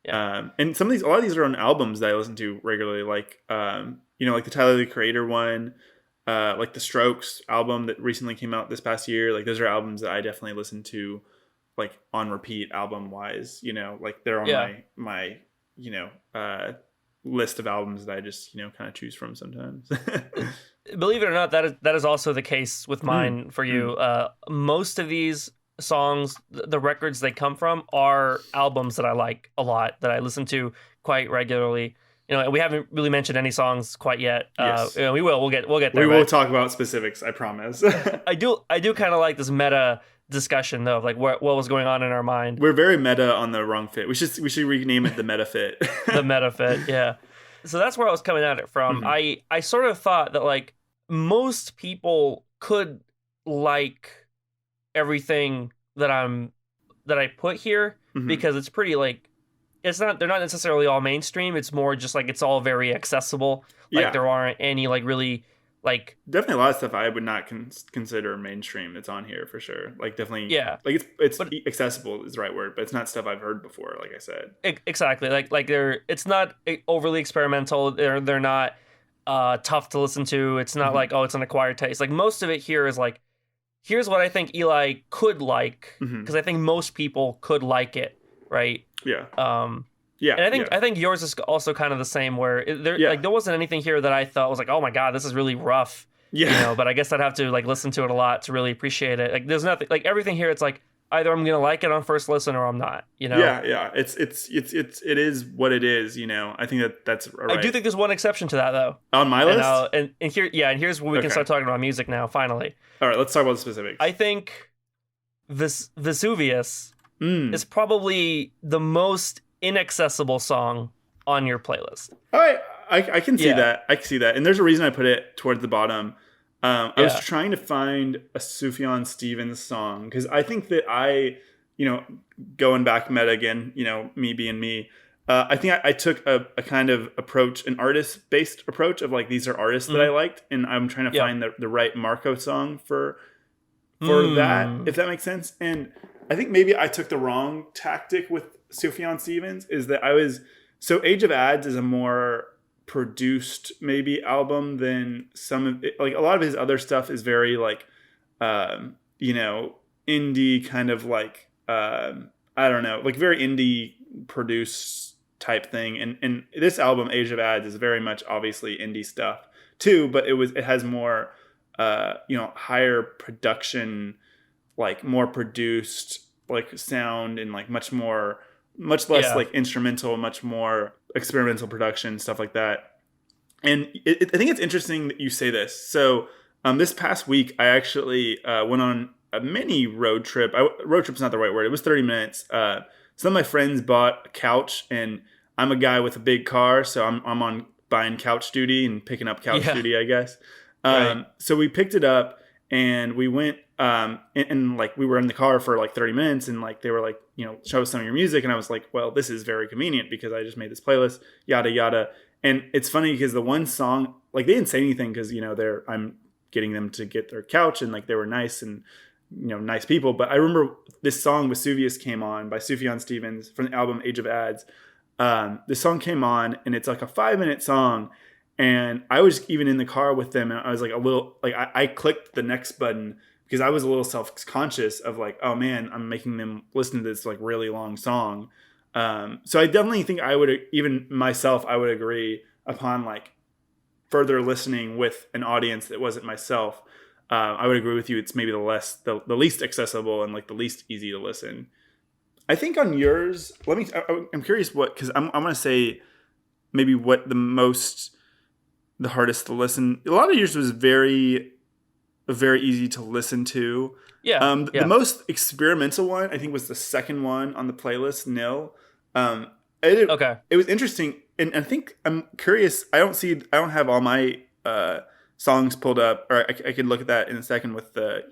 Yeah. And a lot of these are on albums that I listen to regularly, like like the Tyler the Creator one, like the Strokes album that recently came out this past year. Like those are albums that I definitely listen to like on repeat album wise, like they're on my list of albums that I just, kind of choose from sometimes. Believe it or not, that is also the case with mine for you. Most of these songs, the records they come from, are albums that I like a lot, that I listen to quite regularly. We haven't really mentioned any songs quite yet. Yes. We will. We'll get there. We will talk about specifics, I promise. I do kind of like this meta discussion though, of like what was going on in our mind. We're very meta on the wrong fit. We should rename it the meta fit. The meta fit, yeah. So that's where I was coming at it from. I sort of thought that like most people could like everything that I put here, because it's pretty like, they're not necessarily all mainstream. It's more just like it's all very accessible. Like there aren't any like really like, definitely a lot of stuff I would not consider mainstream that's on here for sure. Like definitely, like it's accessible is the right word, but it's not stuff I've heard before. Like I said, exactly. Like it's not overly experimental. They're not tough to listen to. It's not like, oh, it's an acquired taste. Like most of it here is like, here's what I think Eli could like, because I think most people could like it, right? Yeah. Yeah. And I think yours is also kind of the same, where there wasn't anything here that I thought was like, oh my God, this is really rough. Yeah. But I guess I'd have to like listen to it a lot to really appreciate it. Like there's nothing, like everything here, it's like either I'm gonna like it on first listen or I'm not. Yeah. It is what it is. I think that's right. I do think there's one exception to that though. On my list. And here's where we can start talking about music now. Finally. All right, let's talk about the specifics. I think Vesuvius is probably the most inaccessible song on your playlist. All right, I can see that. I can see that, and there's a reason I put it towards the bottom. I was trying to find a Sufjan Stevens song, because I think that going back meta again, me being me, I think I took a kind of approach, an artist-based approach of like, these are artists that I liked, and I'm trying to find the right Marco song for that, if that makes sense. And I think maybe I took the wrong tactic with Sufjan Stevens, is that Age of Ads is a more produced maybe album than some of it. Like a lot of his other stuff is very like indie kind of like I don't know, like very indie produced type thing. And this album, Age of Ads, is very much obviously indie stuff too, but it has more higher production, like more produced like sound, and like much less like instrumental, much more experimental production, stuff like that. And I think it's interesting that you say this. So this past week, I actually went on a mini road trip. Road trip's not the right word. It was 30 minutes. Some of my friends bought a couch, and I'm a guy with a big car, so I'm on buying couch duty and picking up couch duty, I guess. Right. So we picked it up, and we went, and like we were in the car for like 30 minutes, and like they were like, show us some of your music, and I was like, well, this is very convenient because I just made this playlist, yada yada. And it's funny because the one song, like they didn't say anything because I'm getting them to get their couch, and like they were nice and nice people. But I remember this song Vesuvius came on by Sufjan Stevens from the album Age of Ads. This song came on, and it's like a 5-minute song. And I was even in the car with them, and I was like a little, like I clicked the next button because I was a little self-conscious of like, oh man, I'm making them listen to this like really long song. So I definitely think I would agree upon like further listening with an audience that wasn't myself. I would agree with you. It's maybe the least accessible and like the least easy to listen. I think on yours, I'm curious because I'm going to say maybe what the hardest to listen. A lot of yours was very, very easy to listen to. Yeah. The most experimental one, I think, was the second one on the playlist, Nil. It was interesting. And I think I'm curious. I don't have all my songs pulled up, or I could look at that in a second with I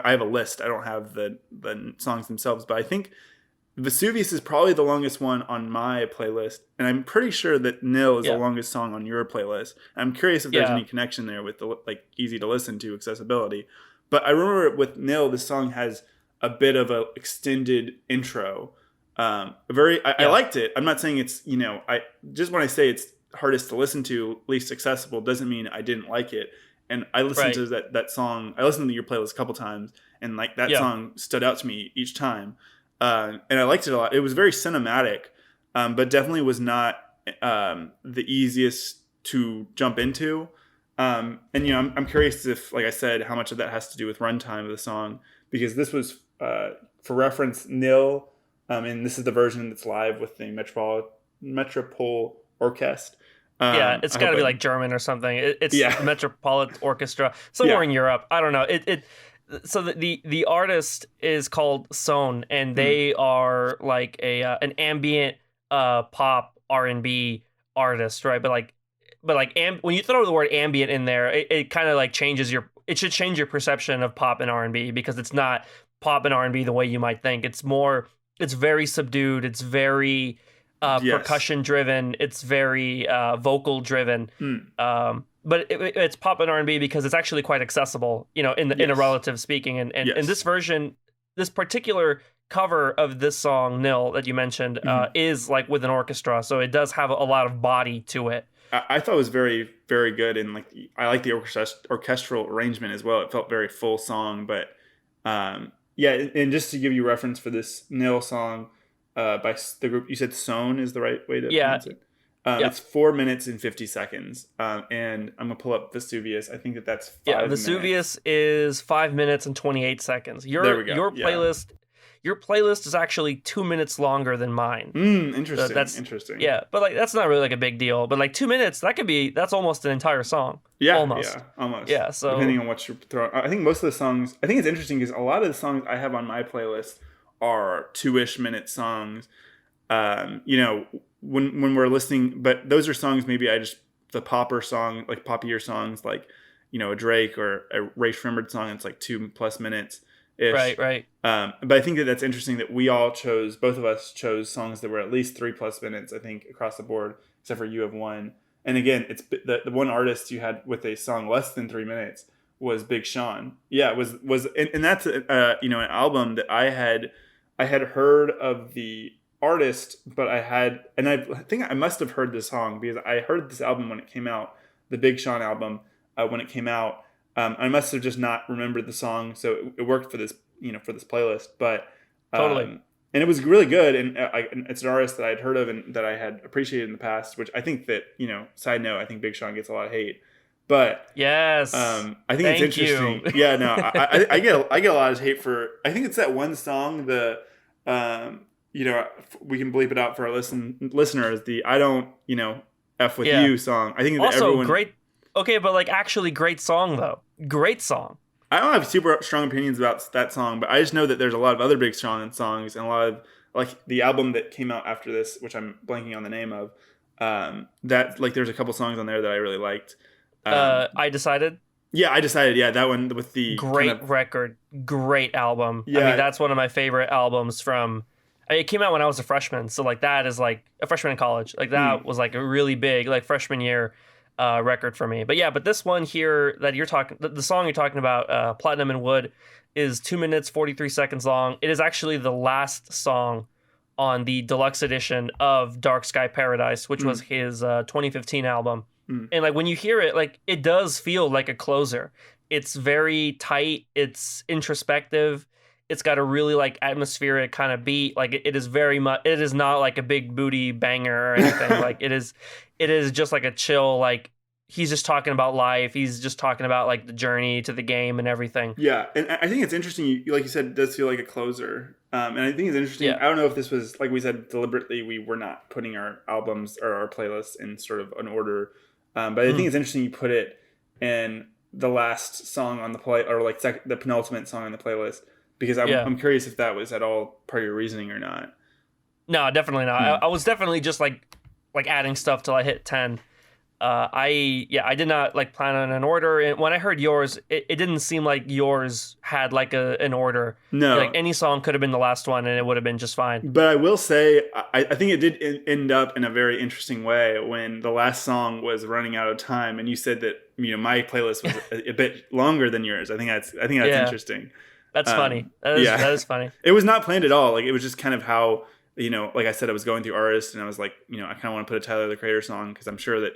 have a list. I don't have the songs themselves, but I think Vesuvius is probably the longest one on my playlist, and I'm pretty sure that Nil is the longest song on your playlist. I'm curious if there's any connection there with the like easy to listen to accessibility. But I remember with Nil, the song has a bit of a extended intro. I liked it. I'm not saying it's just when I say it's hardest to listen to, least accessible, doesn't mean I didn't like it. And I listened to that song. I listened to your playlist a couple times, and like that song stood out to me each time. And I liked it a lot. It was very cinematic, but definitely was not the easiest to jump into. And I'm curious if, like I said, how much of that has to do with runtime of the song, because this was, for reference, Nil, and this is the version that's live with the Metropole Orchestra. It's got to be like German or something. It's Metropolitan Orchestra somewhere in Europe. I don't know. So the artist is called Son, and they are like an ambient pop R&B artist, right? But when you throw the word ambient in there, it kind of like it should change your perception of pop and R&B, because it's not pop and R&B the way you might think. It's very subdued. It's very percussion driven. It's very vocal driven. But it's pop and R&B because it's actually quite accessible, in a relative speaking. And this version, this particular cover of this song Nil that you mentioned is like with an orchestra, so it does have a lot of body to it. I thought it was very, very good, and like I like the orchestral arrangement as well. It felt very full song, but and just to give you reference for this Nil song by the group, you said Son is the right way to pronounce it. It's 4 minutes and 50 seconds, and I'm gonna pull up Vesuvius. I think that's 5 minutes. Vesuvius is 5 minutes and 28 seconds. There we go. Your playlist is actually 2 minutes longer than mine. Interesting. That's interesting. Yeah, but like that's not really like a big deal. But like 2 minutes, that's almost an entire song. Almost. Yeah. So depending on what you're throwing, I think most of the songs. I think it's interesting because a lot of the songs I have on my playlist are 2-ish minute songs. When we're listening, but those are songs maybe the poppier songs like a Drake or a Ray Shrimmerd song. It's like 2+ minutes. Right. But I think that's interesting that both of us chose songs that were at least 3+ minutes, I think, across the board, except for you have one. And again, it's the one artist you had with a song less than 3 minutes was Big Sean. Yeah, it was, and that's an album that I had heard of the artist, but I think I must have heard this song because I heard this album when it came out, the Big Sean album, when it came out. I must have just not remembered the song, so it worked for this, for this playlist. But totally. and it was really good. And it's an artist that I'd heard of and that I had appreciated in the past. Which I think that side note, I think Big Sean gets a lot of hate, but yes, I think it's thank interesting. you. Yeah, no, I get a lot of hate for. I think it's that one song. We can bleep it out for our listeners. The I don't F with Yeah. you song. I think that Also, everyone. great. Okay, but like actually great song though. Great song. I don't have super strong opinions about that song, but I just know that there's a lot of other Big Sean songs and a lot of like the album that came out after this, which I'm blanking on the name of. That like there's a couple songs on there that I really liked. I Decided. Yeah, I Decided. Yeah, that one with the great record, great album. Yeah. I mean, that's one of my favorite albums from. It came out when I was a freshman, so like that is like a freshman in college. Like that was like a really big like freshman year record for me. But yeah, but this one here that you're talking, the song you're talking about, Platinum and Wood, is 2 minutes 43 seconds long. It is actually the last song on the deluxe edition of Dark Sky Paradise, which was his 2015 album. And like when you hear it, like it does feel like a closer. It's very tight. It's introspective. It's got a really like atmospheric kind of beat. Like it is very much. It is not like a big booty banger or anything. Like it is just like a chill. Like he's just talking about life. He's just talking about like the journey to the game and everything. Yeah, and I think it's interesting. Like you said, it does feel like a closer. And I think it's interesting. Yeah. I don't know if this was like we said deliberately. We were not putting our albums or our playlists in sort of an order. But I think it's interesting you put it in the last song on the play or like the penultimate song on the playlist. Because I'm curious if that was at all part of your reasoning or not. No, definitely not. I was definitely just like adding stuff till I hit 10. I did not like plan on an order. And when I heard yours, it didn't seem like yours had like an order. No, like any song could have been the last one, and it would have been just fine. But I will say, I think it did end up in a very interesting way when the last song was running out of time, and you said that my playlist was a bit longer than yours. I think that's interesting. That's funny. That is funny. It was not planned at all. Like it was just kind of how like I said, I was going through artists, and I was like, I kind of want to put a Tyler the Creator song because I'm sure that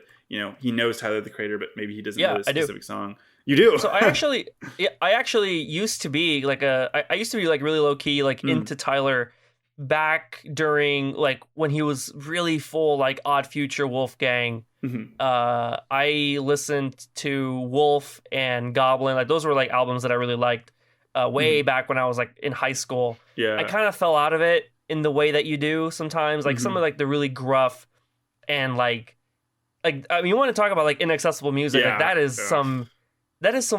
he knows Tyler the Creator, but maybe he doesn't know the specific song. You do. So I actually used to be like I used to be like really low key like into Tyler back during like when he was really full like Odd Future, Wolfgang. I listened to Wolf and Goblin. Like those were like albums that I really liked. Way back when I was like in high school. Yeah. I kind of fell out of it in the way that you do sometimes. Like some of like the really gruff and like I mean, you want to talk about like inaccessible music. Like that is some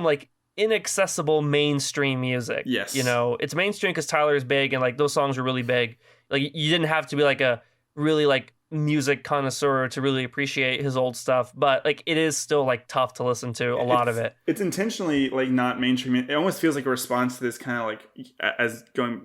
like inaccessible mainstream music. Yes. It's mainstream because Tyler is big and like those songs were really big. Like you didn't have to be like a really like music connoisseur to really appreciate his old stuff, but like it is still like tough to listen to a lot of it. It's intentionally like not mainstream. It almost feels like a response to this kind of like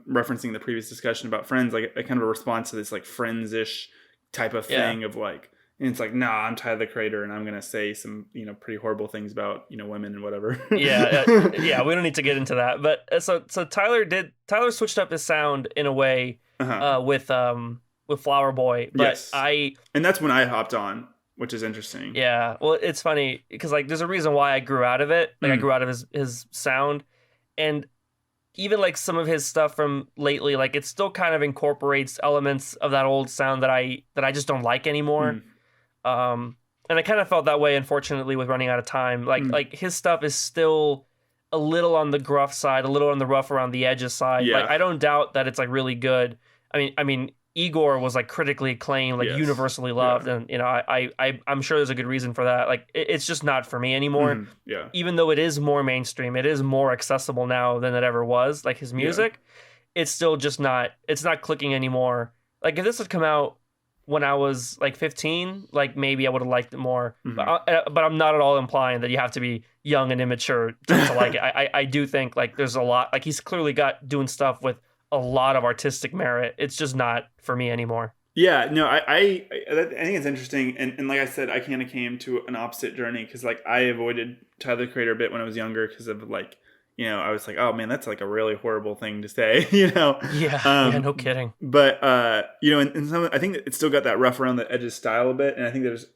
referencing the previous discussion about Friends, like a kind of a response to this like Friends-ish type of thing of like, and it's like, nah, I'm Tyler the Creator and I'm gonna say some pretty horrible things about women and whatever. yeah, we don't need to get into that. But so Tyler switched up his sound in a way with Flower Boy, but and that's when I hopped on, which is interesting. Yeah, well, it's funny because like there's a reason why I grew out of it. Like I grew out of his sound, and even like some of his stuff from lately, like it still kind of incorporates elements of that old sound that I just don't like anymore. And I kind of felt that way, unfortunately, with Running Out of Time. Like his stuff is still a little on the gruff side, a little on the rough around the edges side. Yeah. Like I don't doubt that it's like really good. I mean. Igor was like critically acclaimed, like universally loved, and I'm sure there's a good reason for that. Like it's just not for me anymore. Even though it is more mainstream, it is more accessible now than it ever was. Like his music, it's still just not. It's not clicking anymore. Like if this had come out when I was like 15, like maybe I would have liked it more. But I'm not at all implying that you have to be young and immature to like it. I do think like there's a lot. Like he's clearly doing stuff with a lot of artistic merit. It's just not for me anymore. Yeah, no, I think it's interesting, and like I said, I kind of came to an opposite journey because like I avoided Tyler the Creator a bit when I was younger because of like I was like, oh man, that's like a really horrible thing to say, Yeah, no kidding. But and some, I think it still got that rough around the edges style a bit, and I think there's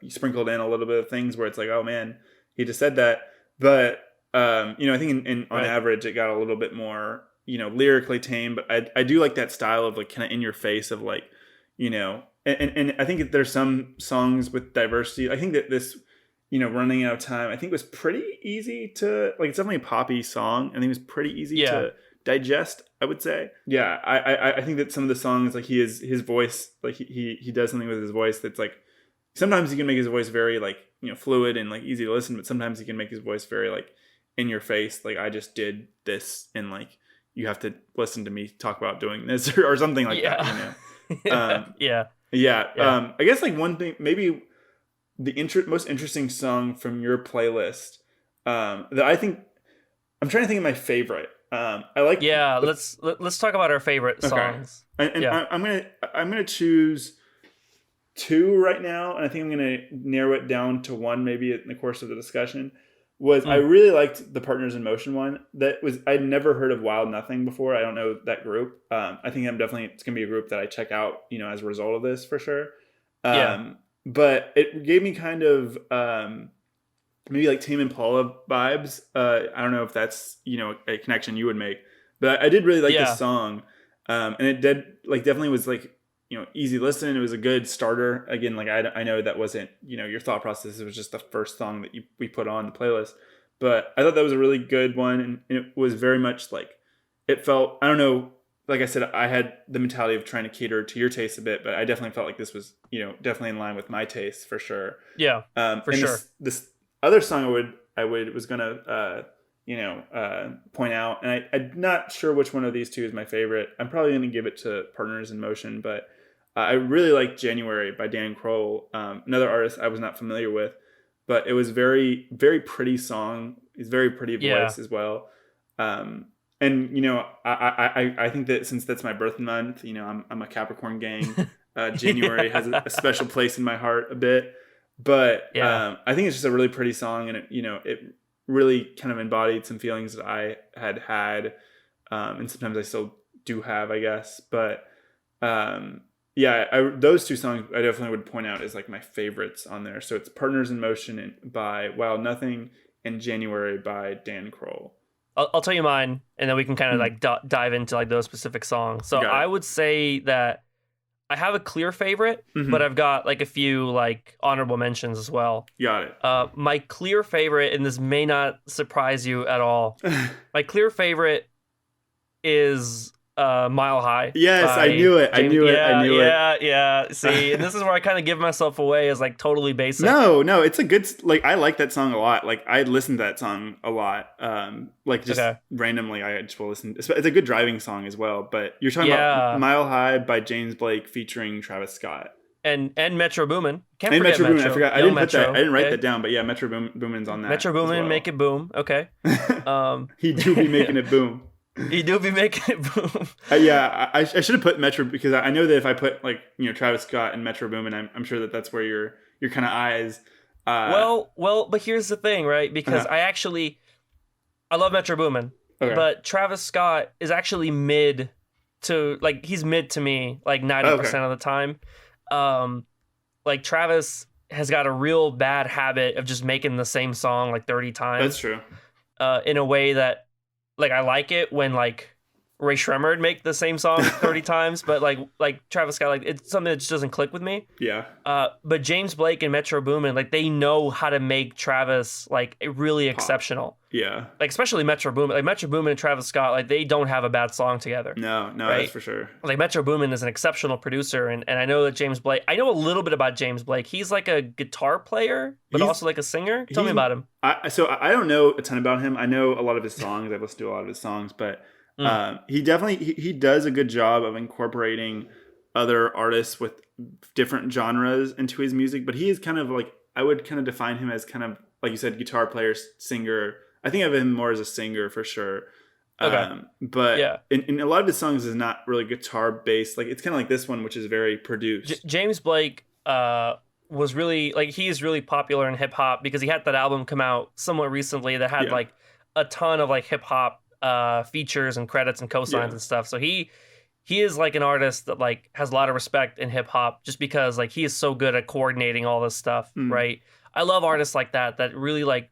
sprinkled in a little bit of things where it's like, oh man, he just said that, but I think on average it got a little bit more lyrically tame, but I do like that style of like kind of in your face of like, and I think there's some songs with diversity. I think that this, Running Out of Time, I think was pretty easy to like. It's definitely a poppy song. I think it was pretty easy to digest, I would say. Yeah, I think that some of the songs, like his voice, like he does something with his voice that's like, sometimes he can make his voice very like, fluid and like easy to listen, but sometimes he can make his voice very like in your face. Like, I just did this and like, you have to listen to me talk about doing this or something like that, Yeah. I guess like one thing, maybe the most interesting song from your playlist that I think, I'm trying to think of my favorite. I like. Yeah, let's talk about our favorite songs. And I'm gonna choose two right now, and I think I'm gonna narrow it down to one maybe in the course of the discussion. I really liked the Partners in Motion one. I'd never heard of Wild Nothing before. I don't know that group. I think it's gonna be a group that I check out, as a result of this for sure. But it gave me kind of maybe like Tame Impala vibes. I don't know if that's a connection you would make, but I did really like this song, and it definitely was like easy listen. It was a good starter. Again, like I know that wasn't your thought process. It was just the first song that we put on the playlist, but I thought that was a really good one, and it was very much like it felt. I don't know. Like I said, I had the mentality of trying to cater to your taste a bit, but I definitely felt like this was definitely in line with my taste for sure. Yeah, for sure. This other song I was gonna point out, and I'm not sure which one of these two is my favorite. I'm probably gonna give it to Partners in Motion, but I really like January by Dan Crowell, another artist I was not familiar with, but it was very, very pretty song. He's very pretty voice as well. And I think that since that's my birth month, I'm a Capricorn gang. January has a special place in my heart a bit, but I think it's just a really pretty song, and it really kind of embodied some feelings that I had, and sometimes I still do have, I guess. But those two songs I definitely would point out as like my favorites on there. So it's Partners in Motion by Wild Nothing and January by Dan Crowell. I'll tell you mine, and then we can kind of like dive into like those specific songs. So I would say that I have a clear favorite, but I've got like a few like honorable mentions as well. Got it. My clear favorite, and this may not surprise you at all, my clear favorite is Mile High. Yes, I knew it. I knew it. Yeah. See, and this is where I kind of give myself away as like totally basic. No, it's a good, like, I like that song a lot. Like, I listened to that song a lot. Randomly, I just will listen. It's a good driving song as well. But you're talking about Mile High by James Blake featuring Travis Scott. And Metro Boomin. Metro Boomin. I forgot. I didn't put that. I didn't write that down. But yeah, Metro Boomin's on that. Metro Boomin, well. Make It Boom. Okay. He do be making it boom. You do be making it boom. I should have put Metro, because I know that if I put like Travis Scott and Metro Boomin, I'm sure that that's where your kind of eyes. Well, but here's the thing, right? Because I love Metro Boomin, but Travis Scott is actually mid to me like 90% of the time. Like Travis has got a real bad habit of just making the same song like 30 times. That's true. In a way that. Like, I like it when, like, Ray Shremmerd would make the same song 30 times, but, like Travis Scott, like, it's something that just doesn't click with me. Yeah. But James Blake and Metro Boomin, like, they know how to make Travis, like, really exceptional. Yeah. Like, especially Metro Boomin. Like, Metro Boomin and Travis Scott, like, they don't have a bad song together. No, right? That's for sure. Like, Metro Boomin is an exceptional producer, and I know that James Blake, I know a little bit about James Blake. He's, like, a guitar player, but also, like, a singer. Tell me about him. So I don't know a ton about him. I know a lot of his songs. I've listened to a lot of his songs, but he definitely he does a good job of incorporating other artists with different genres into his music. But he is kind of like, I would kind of define him as kind of, like you said, guitar player, singer. I think of him more as a singer for sure. But in a lot of his songs is not really guitar based. Like, it's kind of like this one, which is very produced. James Blake was really, like, he is really popular in hip hop because he had that album come out somewhat recently that had like a ton of like hip hop features and credits and cosigns and stuff. So he is like an artist that like has a lot of respect in hip hop just because like he is so good at coordinating all this stuff, right? I love artists like that really like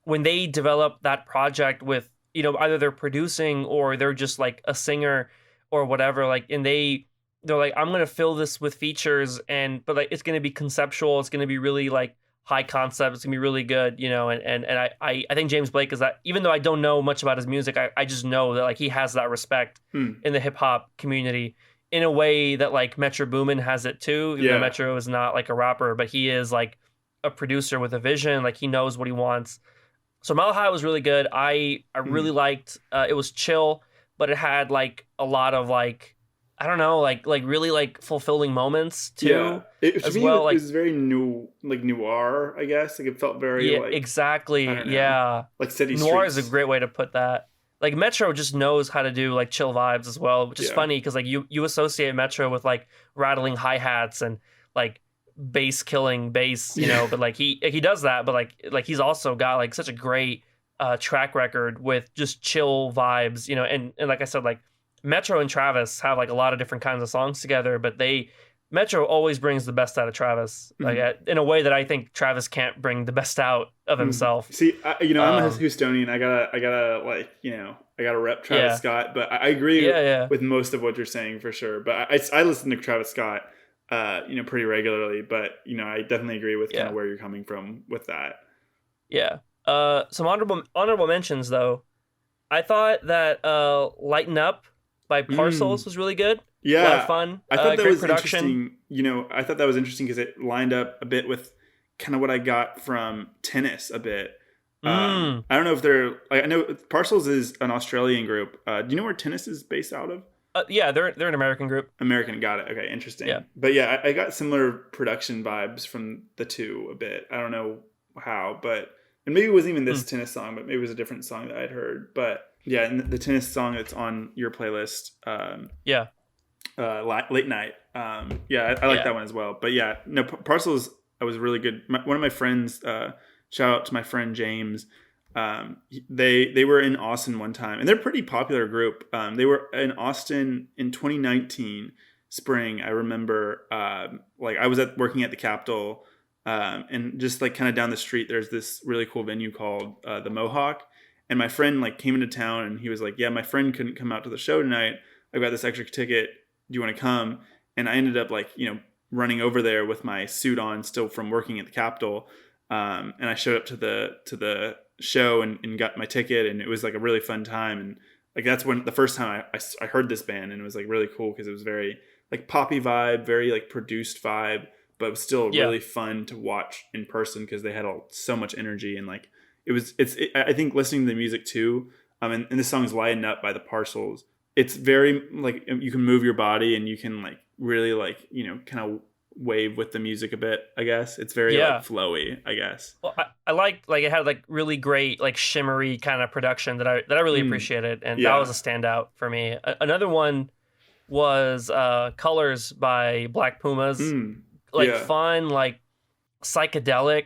when they develop that project with either they're producing or they're just like a singer or whatever, like, and they're like, I'm gonna fill this with features, but like it's gonna be conceptual, it's gonna be really like high concept, it's gonna be really good, and I think James Blake is that. Even though I don't know much about his music, I just know that like he has that respect in the hip hop community in a way that like Metro Boomin has it too. Even though Metro is not like a rapper, but he is like a producer with a vision. Like he knows what he wants. So Mile High was really good. I really liked. It was chill, but it had like a lot of like, I don't know, like really like fulfilling moments too. Yeah, it was very noir, I guess. Like it felt very like, exactly. Yeah, like city noir streets. is a great way to put that. Like Metro just knows how to do like chill vibes as well, which is funny because like you associate Metro with like rattling hi-hats and like bass killing bass, but like he does that, but like he's also got like such a great track record with just chill vibes, and like I said, like Metro and Travis have like a lot of different kinds of songs together, but Metro always brings the best out of Travis, like in a way that I think Travis can't bring the best out of himself. See, I'm a Houstonian. I gotta like, I gotta rep Travis Scott, but I agree with most of what you're saying for sure. But I listen to Travis Scott, pretty regularly, but I definitely agree with kind of where you're coming from with that. Yeah. Some honorable mentions though. I thought that Lighten Up by Parcels was really good. Yeah, a lot of fun. I thought that was production. interesting. I thought that was interesting because it lined up a bit with kind of what I got from Tennis a bit. I don't know if I know Parcels is an Australian group. Do you know where Tennis is based out of? Yeah, they're an American group. American, got it. Okay, interesting. Yeah. But yeah, I got similar production vibes from the two a bit. I don't know how, and maybe it wasn't even this Tennis song, but maybe it was a different song that I'd heard. But yeah, and the Tennis song that's on your playlist. Late Night. I like that one as well. But yeah, no, Parcels, I was really good. One of my friends, shout out to my friend James. They were in Austin one time, and they're a pretty popular group. They were in Austin in 2019 spring. I remember, like I was working at the Capitol, and just like kind of down the street, there's this really cool venue called the Mohawk. And my friend like came into town, and he was like, "Yeah, my friend couldn't come out to the show tonight. I got this extra ticket. Do you want to come?" And I ended up like, running over there with my suit on still from working at the Capitol. And I showed up to the show and got my ticket, and it was like a really fun time. And like, that's when the first time I heard this band, and it was like really cool because it was very like poppy vibe, very like produced vibe, but it was still really fun to watch in person because they had so much energy. And like, I think listening to the music too, and this song is Lighten Up by the Parcels. It's very like you can move your body and you can like really like, kind of wave with the music a bit, I guess. It's very like flowy, I guess. Well, I liked like it had like really great like shimmery kind of production that I really appreciated, and that was a standout for me. Another one was Colors by Black Pumas. Fun, like psychedelic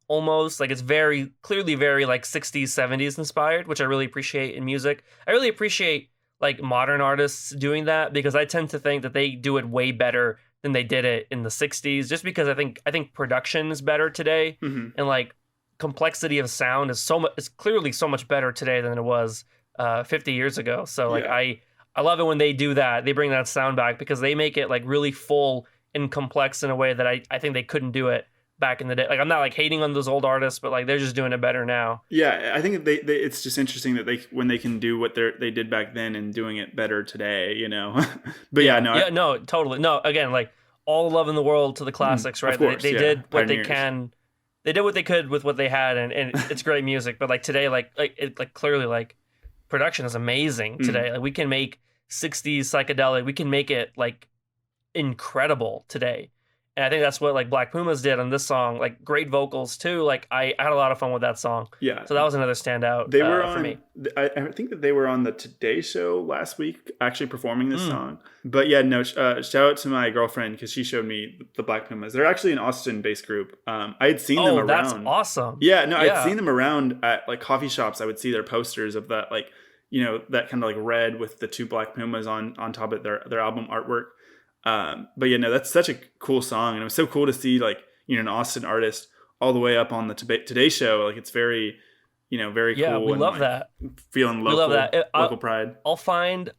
almost, like it's very clearly very like 60s 70s inspired, which I really appreciate in music. I really appreciate like modern artists doing that because I tend to think that they do it way better than they did it in the 60s, just because I think production is better today, and like complexity of sound is clearly so much better today than it was 50 years ago. So like I love it when they do that. They bring that sound back because they make it like really full and complex in a way that I think they couldn't do it back in the day. Like I'm not like hating on those old artists, but like they're just doing it better now. Yeah, I think it's just interesting that when they can do what they did back then and doing it better today, But no, totally. No, again, like all love in the world to the classics, right? Of course, they did what they can. They did what they could with what they had, and it's great music. But like today, like clearly like production is amazing today. Like we can make 60s psychedelic. We can make it like incredible today. And I think that's what like Black Pumas did on this song. Like great vocals too. Like I had a lot of fun with that song. Yeah. So that was another standout. They were for me. I think that they were on the Today Show last week, actually performing this song. But yeah, no. Shout out to my girlfriend because she showed me the Black Pumas. They're actually an Austin-based group. I had seen them around. That's awesome. Yeah. No, I'd seen them around at like coffee shops. I would see their posters of that, like that kind of like red with the two Black Pumas on top of their album artwork. But yeah, no, that's such a cool song, and it was so cool to see like an Austin artist all the way up on the Today Show. Like it's very, very Yeah, cool. we and love like that. feeling We love local, that. local pride.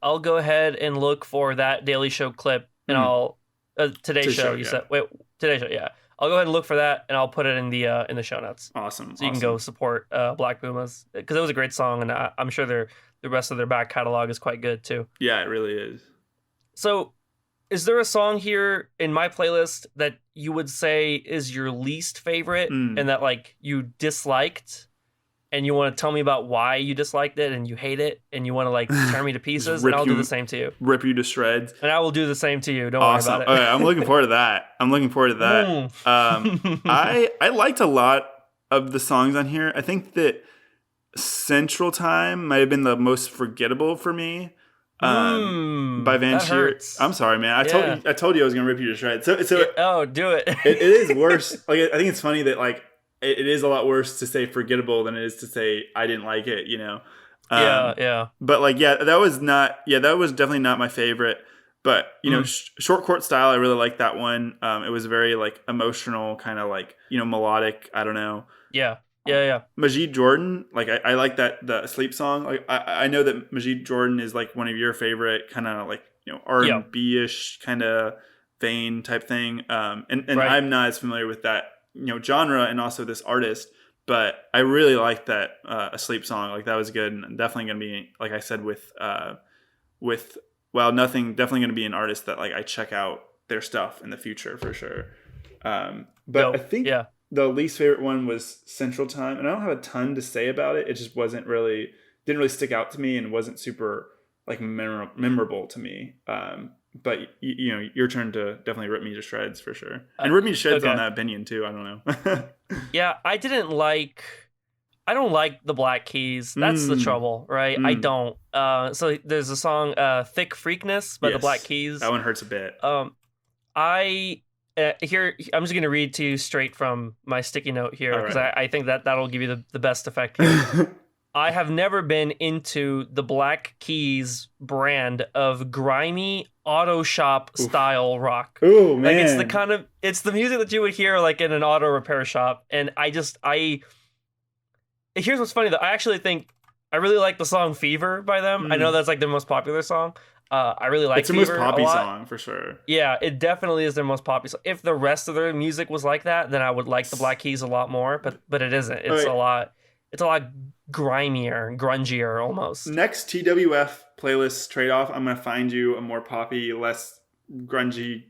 I'll go ahead and look for that Daily Show clip, and I'll Today Show. You said wait, Today Show. Yeah, I'll go ahead and look for that, and I'll put it in the show notes. Awesome. So you can go support Black Pumas, because it was a great song, and I'm sure the rest of their back catalog is quite good too. Yeah, it really is. So, is there a song here in my playlist that you would say is your least favorite, and that like you disliked? And you want to tell me about why you disliked it and you hate it and you want to like tear me to pieces, and I'll do the same to you. Rip you to shreds. And I will do the same to you. Don't worry about it. All right, I'm looking forward to that. I liked a lot of the songs on here. I think that Central Time might have been the most forgettable for me. By Van Sheer. I'm sorry, man. I told you I was gonna rip you to shreds. Oh, do it. It is worse. Like, I think it's funny that like it is a lot worse to say forgettable than it is to say I didn't like it, Yeah. But like, that was definitely not my favorite. But Short Court Style, I really liked that one. It was very like emotional, kind of like melodic. I don't know. Yeah. Majid Jordan, like I like the Sleep song. Like I know that Majid Jordan is like one of your favorite kind of like R&B-ish kind of vein type thing. And right. I'm not as familiar with that genre and also this artist, but I really liked that Asleep song. Like that was good, and definitely gonna be, like I said, Nothing, definitely gonna be an artist that like I check out their stuff in the future for sure. But I think the least favorite one was Central Time, and I don't have a ton to say about it. It just didn't really stick out to me and wasn't super like memorable to me. But your turn to definitely rip me to shreds for sure, and rip me to shreds on that opinion too. I don't know. Yeah, I don't like the Black Keys. That's the trouble, right? I don't. So there's a song, "Thick Freakness" by the Black Keys. That one hurts a bit. Here, I'm just gonna read to you straight from my sticky note here, because I think that'll give you the best effect here. I have never been into the Black Keys brand of grimy auto shop style rock. Oh man. Like it's the music that you would hear like in an auto repair shop. And here's what's funny though. I actually think I really like the song Fever by them. I know that's like their most popular song. I really like Fever. It's their most poppy song for sure. Yeah, it definitely is their most poppy song. If the rest of their music was like that, then I would like the Black Keys a lot more, but it isn't. It's a lot grimier, grungier almost. Next TWF playlist trade-off, I'm going to find you a more poppy, less grungy,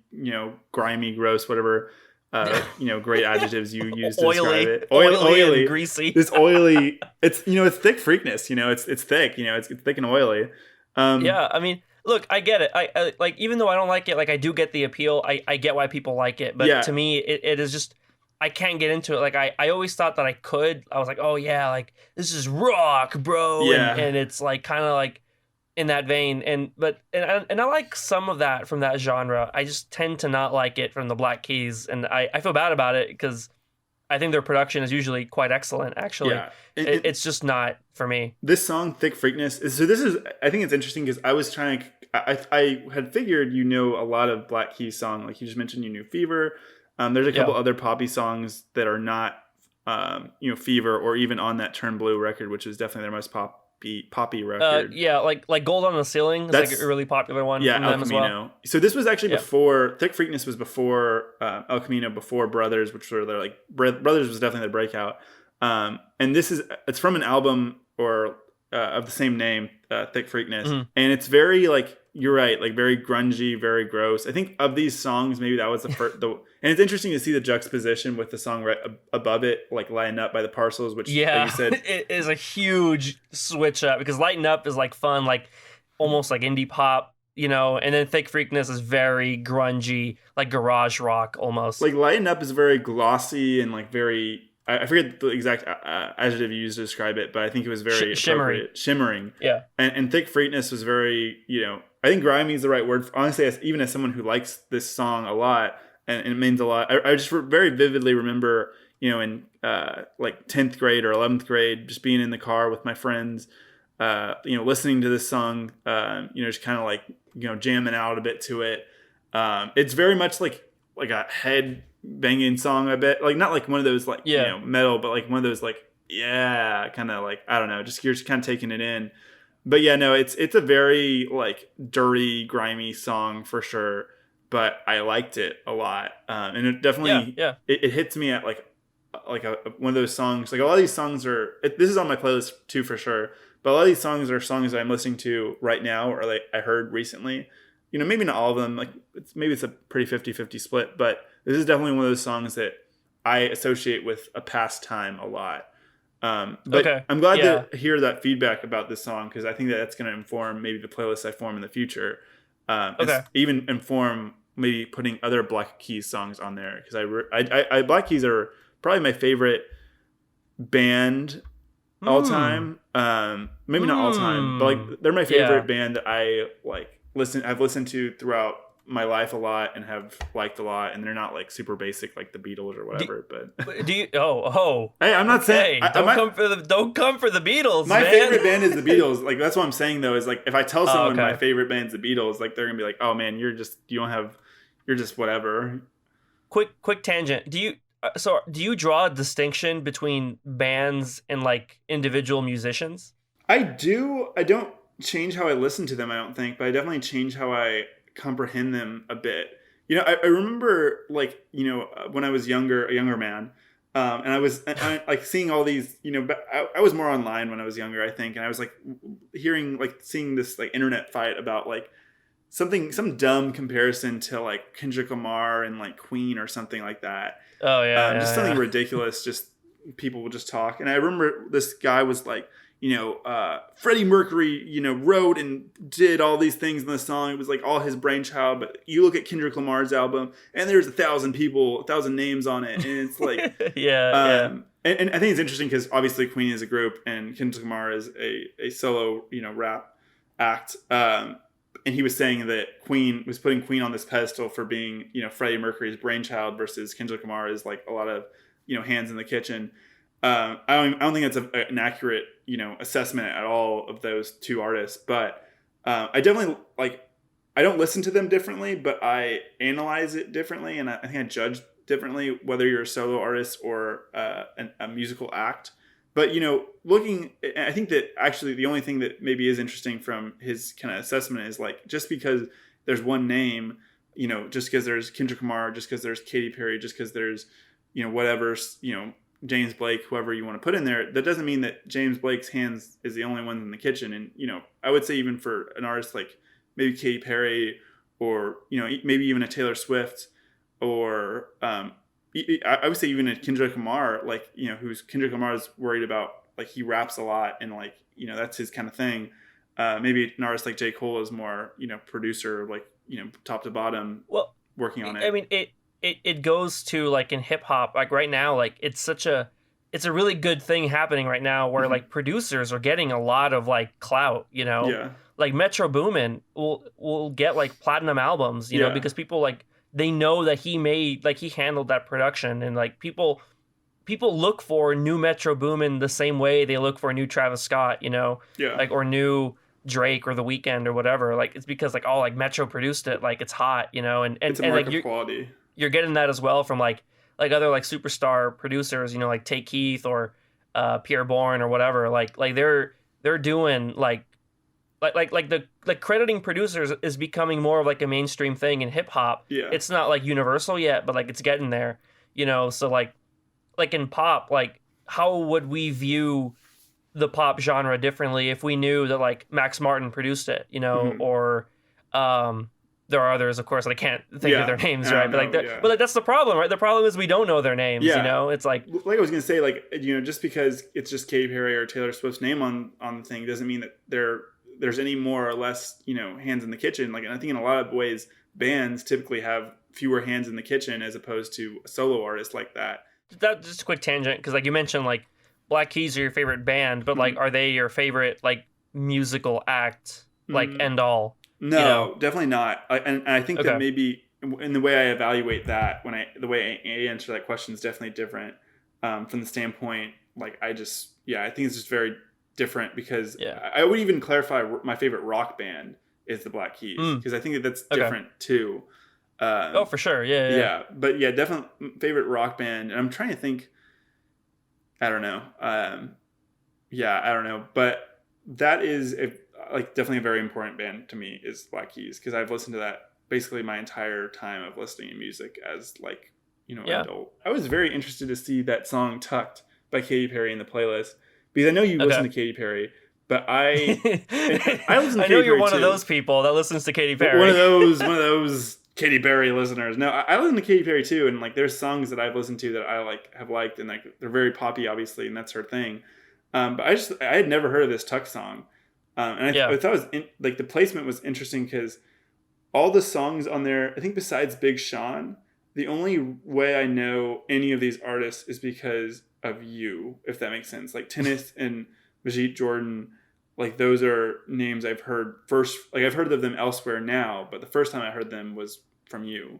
grimy, gross, whatever, great adjectives you use to describe it. Oily and greasy. It's oily. It's, it's thick freakness, it's thick, it's thick and oily. Yeah, I mean, look, I get it. I like, even though I don't like it, like I do get the appeal. I get why people like it, but to me, it is just, I can't get into it. Like I always thought that I could. I was like, oh yeah, like this is rock, bro. Yeah. And it's like kind of like in that vein. And I like some of that from that genre. I just tend to not like it from the Black Keys, and I feel bad about it because I think their production is usually quite excellent. Actually, it's just not for me. This song, "Thick Freakness," I think it's interesting because I was trying to. I had figured a lot of Black Keys songs. Like you just mentioned, you knew Fever. There's a couple other poppy songs that are not, Fever or even on that Turn Blue record, which is definitely their most poppy record. Like Gold on the Ceiling is like a really popular one. Yeah, from El them Camino. As well. So this was actually before Thick Freakness was before El Camino, before Brothers, which were their Brothers was definitely the breakout. And it's from an album of the same name, Thick Freakness, and it's very like. You're right, like very grungy, very gross. I think of these songs, maybe that was the first. And it's interesting to see the juxtaposition with the song right above it, like "Lighten Up" by the Parcels, which, like you said, it is a huge switch up because "Lighten Up" is like fun, like almost like indie pop, and then "Thick Freakness" is very grungy, like garage rock almost. Like "Lighten Up" is very glossy and like very. I forget the exact adjective you used to describe it, but I think it was very shimmering. Yeah, and "Thick Freakness" was very, I think grimy is the right word. Honestly, even as someone who likes this song a lot, and it means a lot, I just very vividly remember, in like 10th grade or 11th grade, just being in the car with my friends, listening to this song, just kind of like, jamming out a bit to it. It's very much like a head banging song, I bet. Like not like one of those like, metal, but like one of those like yeah, kind of like, I don't know, just you're just kind of taking it in. But yeah, no, it's a very like dirty, grimy song for sure. But I liked it a lot, and it Yeah, definitely yeah. it hits me at like one of those songs. Like a lot of these songs are. This is on my playlist too for sure. But a lot of these songs are songs that I'm listening to right now, or like I heard recently. You know, maybe not all of them. Like maybe it's a pretty 50-50 split. But this is definitely one of those songs that I associate with a past time a lot. But Okay. I'm glad Yeah. to hear that feedback about this song because I think that that's going to inform maybe the playlist I form in the future. Okay. Even inform maybe putting other Black Keys songs on there because Black Keys are probably my favorite band all time. Maybe not all time, but like they're my favorite band that I like I've listened to throughout my life a lot and have liked a lot, and they're not like super basic like the Beatles or whatever. But do you? Oh. Hey, I'm not saying Don't come for the Beatles. My man. favorite band is the Beatles. Like that's what I'm saying though. Is like if I tell someone okay. my favorite band's the Beatles, like they're gonna be like, "Oh man, you're just whatever." Quick tangent. Do you draw a distinction between bands and like individual musicians? I do. I don't change how I listen to them. I don't think, but I definitely change how I comprehend them a bit. You know, I remember like when I was a younger man, and I like seeing all these. You know, but I was more online when I was younger, I think, and I was like seeing this like internet fight about like some dumb comparison to like Kendrick Lamar and like Queen or something like that. Oh yeah, just something ridiculous. Just people would just talk, and I remember this guy was like, Freddie Mercury, wrote and did all these things in the song. It was like all his brainchild. But you look at Kendrick Lamar's album, and there's 1,000 names on it, and it's like, yeah. And I think it's interesting because obviously Queen is a group, and Kendrick Lamar is a solo, rap act. And he was saying that Queen was putting Queen on this pedestal for being, Freddie Mercury's brainchild versus Kendrick Lamar is like a lot of, hands in the kitchen. I don't think that's an accurate, assessment at all of those two artists. But I definitely I don't listen to them differently, but I analyze it differently, and I think I judge differently whether you're a solo artist or a musical act. But I think that actually the only thing that maybe is interesting from his kind of assessment is like just because there's one name, just because there's Kendrick Lamar, just because there's Katy Perry, just because there's whatever James Blake, whoever you want to put in there, that doesn't mean that James Blake's hands is the only one in the kitchen. And I would say even for an artist like maybe Katy Perry or maybe even a Taylor Swift or I would say even a Kendrick Lamar, like, who's Kendrick Lamar is worried about, like, he raps a lot and, like, that's his kind of thing. Maybe an artist like J. Cole is more, producer, like, top to bottom, working on it. I mean, it goes to, like, in hip hop, like, right now, like, it's a really good thing happening right now where, like, producers are getting a lot of, like, clout, Yeah. Like, Metro Boomin will get, like, platinum albums, because people, like, they know that he handled that production, and like people look for new Metro Boomin the same way they look for a new Travis Scott, like, or new Drake or The Weeknd or whatever. Like, it's because like, oh, like Metro produced it, like it's hot, and it's a mark like of quality. You're getting that as well from like other like superstar producers, like Tay Keith or Pierre Bourne or whatever. Like they're doing like the crediting producers is becoming more of like a mainstream thing in hip hop. Yeah. It's not like universal yet, but like it's getting there, so like in pop, like how would we view the pop genre differently if we knew that like Max Martin produced it, or there are others, of course, I can't think of their names, right? But like that's the problem, right? The problem is we don't know their names, It's like I was gonna say, like, just because it's just Katy Perry or Taylor Swift's name on the thing doesn't mean that there's any more or less, hands in the kitchen. Like, and I think in a lot of ways, bands typically have fewer hands in the kitchen as opposed to a solo artist like that. That's just a quick tangent, because like you mentioned, like Black Keys are your favorite band, but like, are they your favorite like musical act, like end all? No, definitely not. And I think that maybe in the way I evaluate that, the way I answer that question is definitely different from the standpoint. Like, I think it's just very different, because I would even clarify my favorite rock band is the Black Keys, because I think that's different too. For sure. Yeah. But yeah, definitely favorite rock band. And I'm trying to think, I don't know. Yeah, I don't know, but that is like definitely a very important band to me is Black Keys, because I've listened to that basically my entire time of listening to music as like, you know, adult. I was very interested to see that song Tucked by Katy Perry in the playlist, because I know you listen to Katy Perry, but I listen to I know Katy you're Perry one too. of those people that listens to Katy Perry. One of those Katy Perry listeners. No, I listen to Katy Perry too, and like there's songs that I've listened to that I like have liked, and like they're very poppy, obviously, and that's her thing. But I had never heard of this Tuck song, and I thought it was like the placement was interesting because all the songs on there, I think besides Big Sean, the only way I know any of these artists is because of you, if that makes sense. Like Tennis and Majid Jordan, like those are names I've heard first. Like I've heard of them elsewhere now, but the first time I heard them was from you.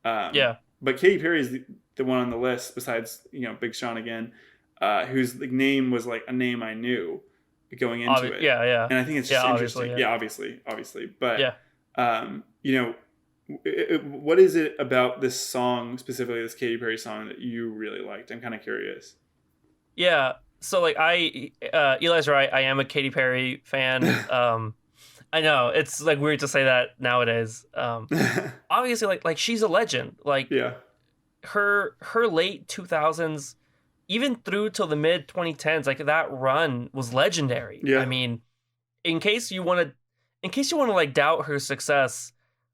But Katy Perry is the one on the list besides, you know, Big Sean again, whose like name was like a name I knew going into it. Yeah. And I think it's just interesting. Obviously. But you know, what is it about this song, specifically this Katy Perry song, that you really liked? I'm kind of curious. Yeah. So like Eli's right. I am a Katy Perry fan. I know it's like weird to say that nowadays. Obviously, like she's a legend. Like her late 2000s, even through till the mid 2010s, like that run was legendary. Yeah. I mean, in case you want to like doubt her success,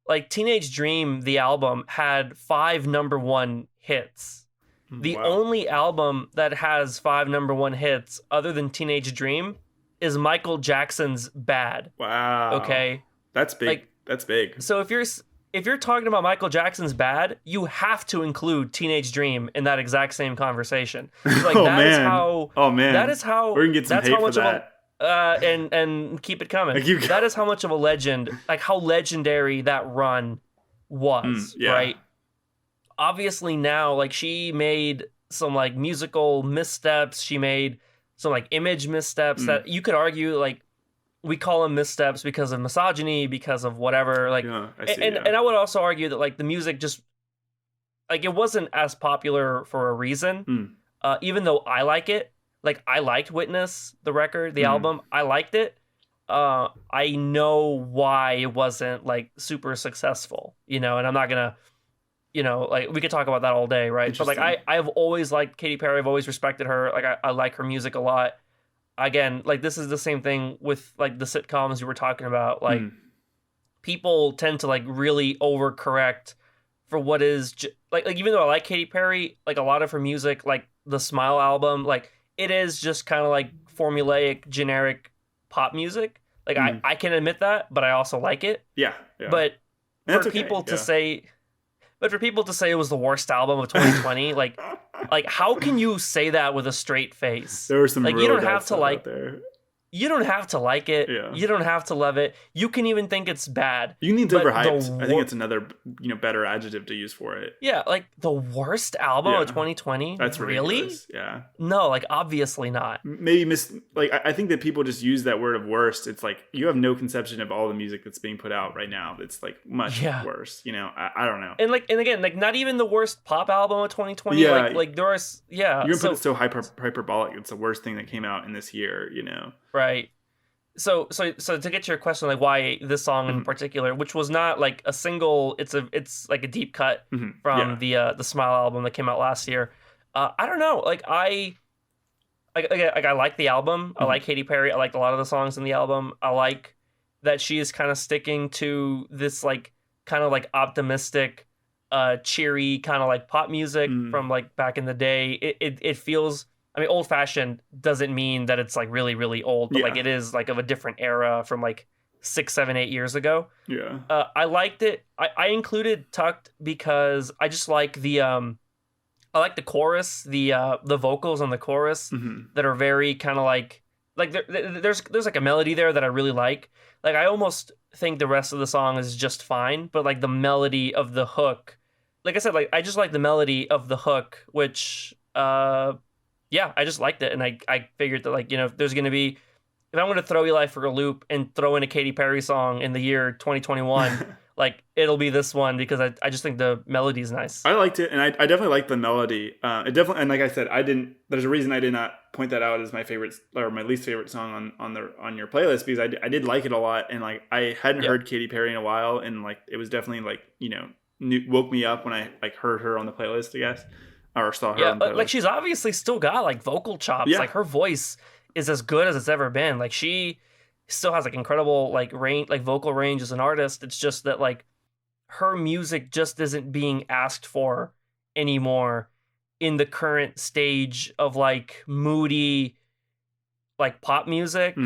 like Teenage Dream, the album had 5 number 1 hits. The only album that has 5 number 1 hits other than Teenage Dream is Michael Jackson's Bad. Wow. Okay. That's big. Like, that's big. So if you're talking about Michael Jackson's Bad, you have to include Teenage Dream in that exact same conversation. Like that is how we're gonna get some hate for that. And keep it coming. That is how much of a legend, like how legendary that run was, right? Obviously now, like she made some like musical missteps. She made some like image missteps that you could argue like we call them missteps because of misogyny, because of whatever. Like, and I would also argue that like the music just like it wasn't as popular for a reason. Even though I like it, like I liked Witness, the record, the album, I liked it. I know why it wasn't like super successful, you know, and I'm not gonna. You know, like we could talk about that all day, right? But like I've always liked Katy Perry. I've always respected her. Like I like her music a lot. Again, like this is the same thing with like the sitcoms you were talking about. Like people tend to like really overcorrect for what is like even though I like Katy Perry, like a lot of her music, like the Smile album, like it is just kind of like formulaic, generic pop music. Like I can admit that, but I also like it. Yeah. But for people to say. But for people to say it was the worst album of 2020, like how can you say that with a straight face? There were some like you don't have to like there. You don't have to like it. Yeah. You don't have to love it. You can even think it's bad. You need overhyped. I think it's another, better adjective to use for it. Yeah, like the worst album of 2020. That's ridiculous. Really? Yeah. No, like obviously not. Maybe I think that people just use that word of worst. It's like you have no conception of all the music that's being put out right now. It's like much worse. You know, I don't know. And again, like not even the worst pop album of 2020. Yeah. Like there was You're gonna put it so hyperbolic. It's the worst thing that came out in this year. You know. Right. So to get to your question, like why this song in particular, which was not like a single, it's like a deep cut from the Smile album that came out last year. I don't know, like I like the album. I like Katy Perry. I like a lot of the songs in the album. I like that she is kind of sticking to this like kind of like optimistic, cheery kind of like pop music from like back in the day. It feels. I mean, old fashioned doesn't mean that it's like really, really old, but like it is like of a different era from like 6, 7, 8 years ago. Yeah. I liked it. I included Tucked because I just like the I like the chorus, the vocals on the chorus that are very kind of like there's like a melody there that I really like. Like I almost think the rest of the song is just fine, but like the melody of the hook, like I said, like I just like the melody of the hook, which yeah, I just liked it, and I figured that like, you know, if there's gonna be, if I'm gonna throw Eli for a loop and throw in a Katy Perry song in the year 2021, like it'll be this one because I just think the melody's nice. I liked it, and I definitely liked the melody. It definitely, and like I said, I didn't. There's a reason I did not point that out as my favorite or my least favorite song on your playlist, because I did like it a lot, and like I hadn't heard Katy Perry in a while, and like it was definitely like woke me up when I like heard her on the playlist, I guess, or saw her. Yeah, on the playlist. like she's obviously still got like vocal chops. Like her voice is as good as it's ever been. Like she still has like incredible like range, like vocal range as an artist. It's just that like her music just isn't being asked for anymore in the current stage of like moody like pop music.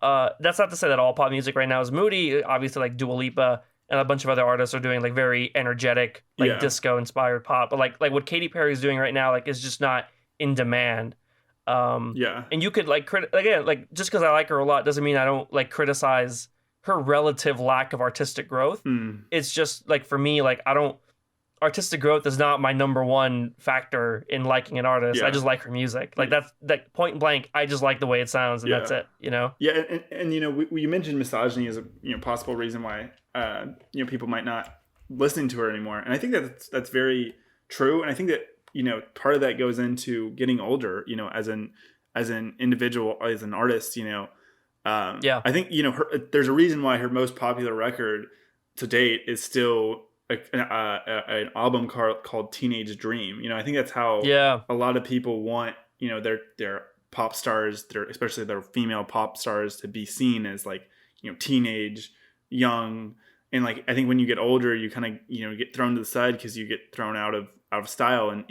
That's not to say that all pop music right now is moody. Obviously like Dua Lipa and a bunch of other artists are doing like very energetic like disco inspired pop, but like what Katy Perry is doing right now like is just not in demand. And you could like again, like just because I like her a lot doesn't mean I don't like criticize her relative lack of artistic growth. It's just like for me, like artistic growth is not my number one factor in liking an artist. I just like her music. Like that's that point blank. I just like the way it sounds, and that's it. Yeah, and you mentioned misogyny as a possible reason why people might not listen to her anymore, and I think that's very true. And I think that part of that goes into getting older. As an individual, as an artist. I think there's a reason why her most popular record to date is still an album called Teenage Dream. I think that's how a lot of people want their pop stars, especially their female pop stars, to be seen as like teenage, young, and like I think when you get older, you kind of get thrown to the side because you get thrown out of style. And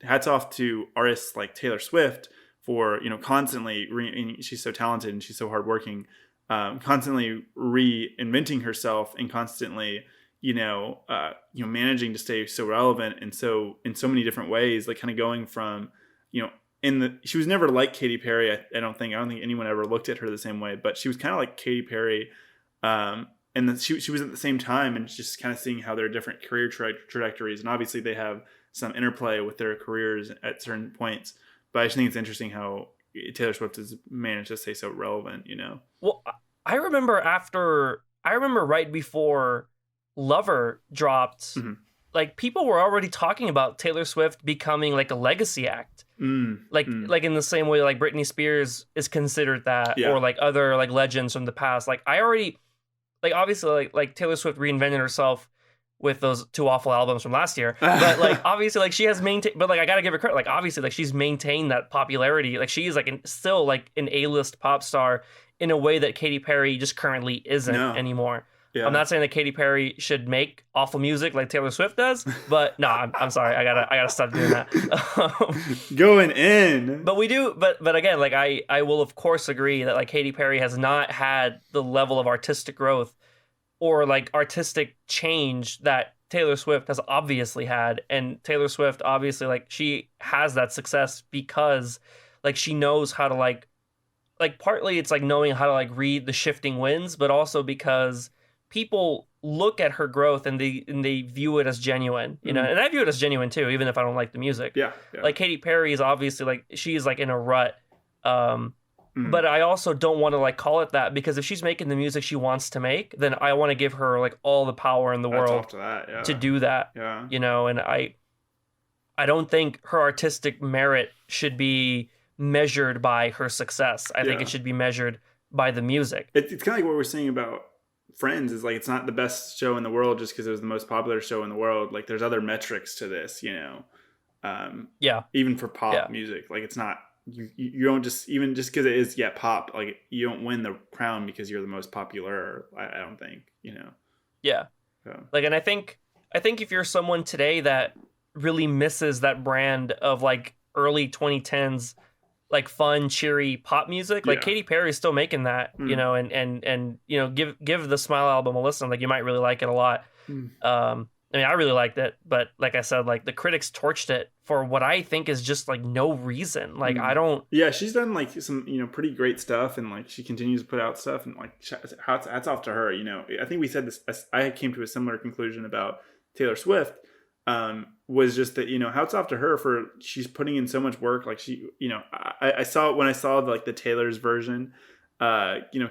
hats off to artists like Taylor Swift for constantly and she's so talented and she's so hardworking, constantly reinventing herself and constantly managing to stay so relevant and so in so many different ways, like kind of going from she was never like Katy Perry. I don't think anyone ever looked at her the same way, but she was kind of like Katy Perry, and she was at the same time, and just kind of seeing how their different career trajectories, and obviously they have some interplay with their careers at certain points. But I just think it's interesting how Taylor Swift has managed to stay so relevant. Well, I remember right before Lover dropped, like people were already talking about Taylor Swift becoming like a legacy act, like in the same way like Britney Spears is considered that, or like other like legends from the past. Like I already, like obviously like Taylor Swift reinvented herself with those two awful albums from last year, but like obviously like she has maintained, but like I gotta give her credit, like obviously like she's maintained that popularity. Like she's like still like an A-list pop star in a way that Katy Perry just currently isn't anymore. I'm not saying that Katy Perry should make awful music like Taylor Swift does, but no, I'm sorry, I gotta stop doing that. Going in. But we do, but again, like I will of course agree that like Katy Perry has not had the level of artistic growth or like artistic change that Taylor Swift has obviously had. And Taylor Swift obviously like she has that success because like she knows how to like partly it's like knowing how to like read the shifting winds, but also because people look at her growth and they view it as genuine, and I view it as genuine too, even if I don't like the music. Yeah. Like Katy Perry is obviously like she's like in a rut, but I also don't want to like call it that, because if she's making the music she wants to make, then I want to give her like all the power in the world to do that. And I don't think her artistic merit should be measured by her success. I think it should be measured by the music. It's kind of like what we're saying about Friends, is like it's not the best show in the world just because it was the most popular show in the world. Like there's other metrics to this, even for pop music. Like it's not you don't just, even just because it is pop, like you don't win the crown because you're the most popular. I don't think, like, and I think if you're someone today that really misses that brand of like early 2010s like fun, cheery pop music, like Katy Perry is still making that, and give the Smile album a listen. Like you might really like it a lot. I mean, I really liked it, but like I said, like the critics torched it for what I think is just like no reason. Like I don't. Yeah, she's done like some pretty great stuff, and like she continues to put out stuff, and like hats off to her. I think we said this. I came to a similar conclusion about Taylor Swift. Was just that hats off to her for she's putting in so much work. Like she I saw when I saw like the Taylor's version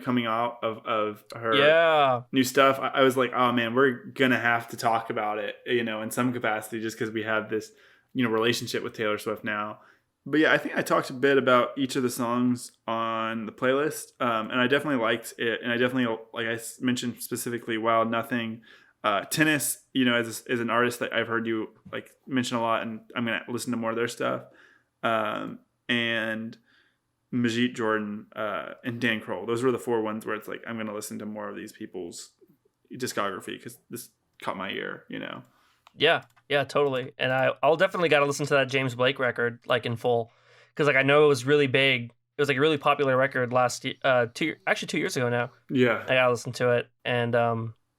coming out of her new stuff, I was like, oh man, we're gonna have to talk about it, in some capacity, just because we have this, relationship with Taylor Swift now. But yeah, I think I talked a bit about each of the songs on the playlist, and I definitely liked it, and I definitely, like I mentioned specifically, Wild Nothing, Tennis, as an artist that I've heard you like mention a lot, and I'm gonna listen to more of their stuff, and Majid Jordan, and Dan Crowell. Those were the 4 ones where it's like I'm gonna listen to more of these people's discography because this caught my ear, Yeah, totally. And I'll definitely got to listen to that James Blake record like in full, because like I know it was really big. It was like a really popular record last 2 years ago now. Yeah, I gotta listen to it and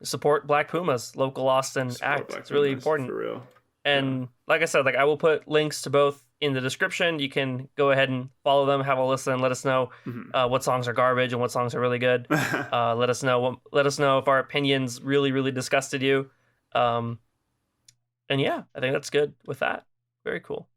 support Black Pumas, local Austin act. It's really important for real. And like I said, like I will put links to both in the description. You can go ahead and follow them, have a listen, let us know what songs are garbage and what songs are really good. Let us know if our opinions really disgusted you. And yeah, I think that's good with that. Very cool.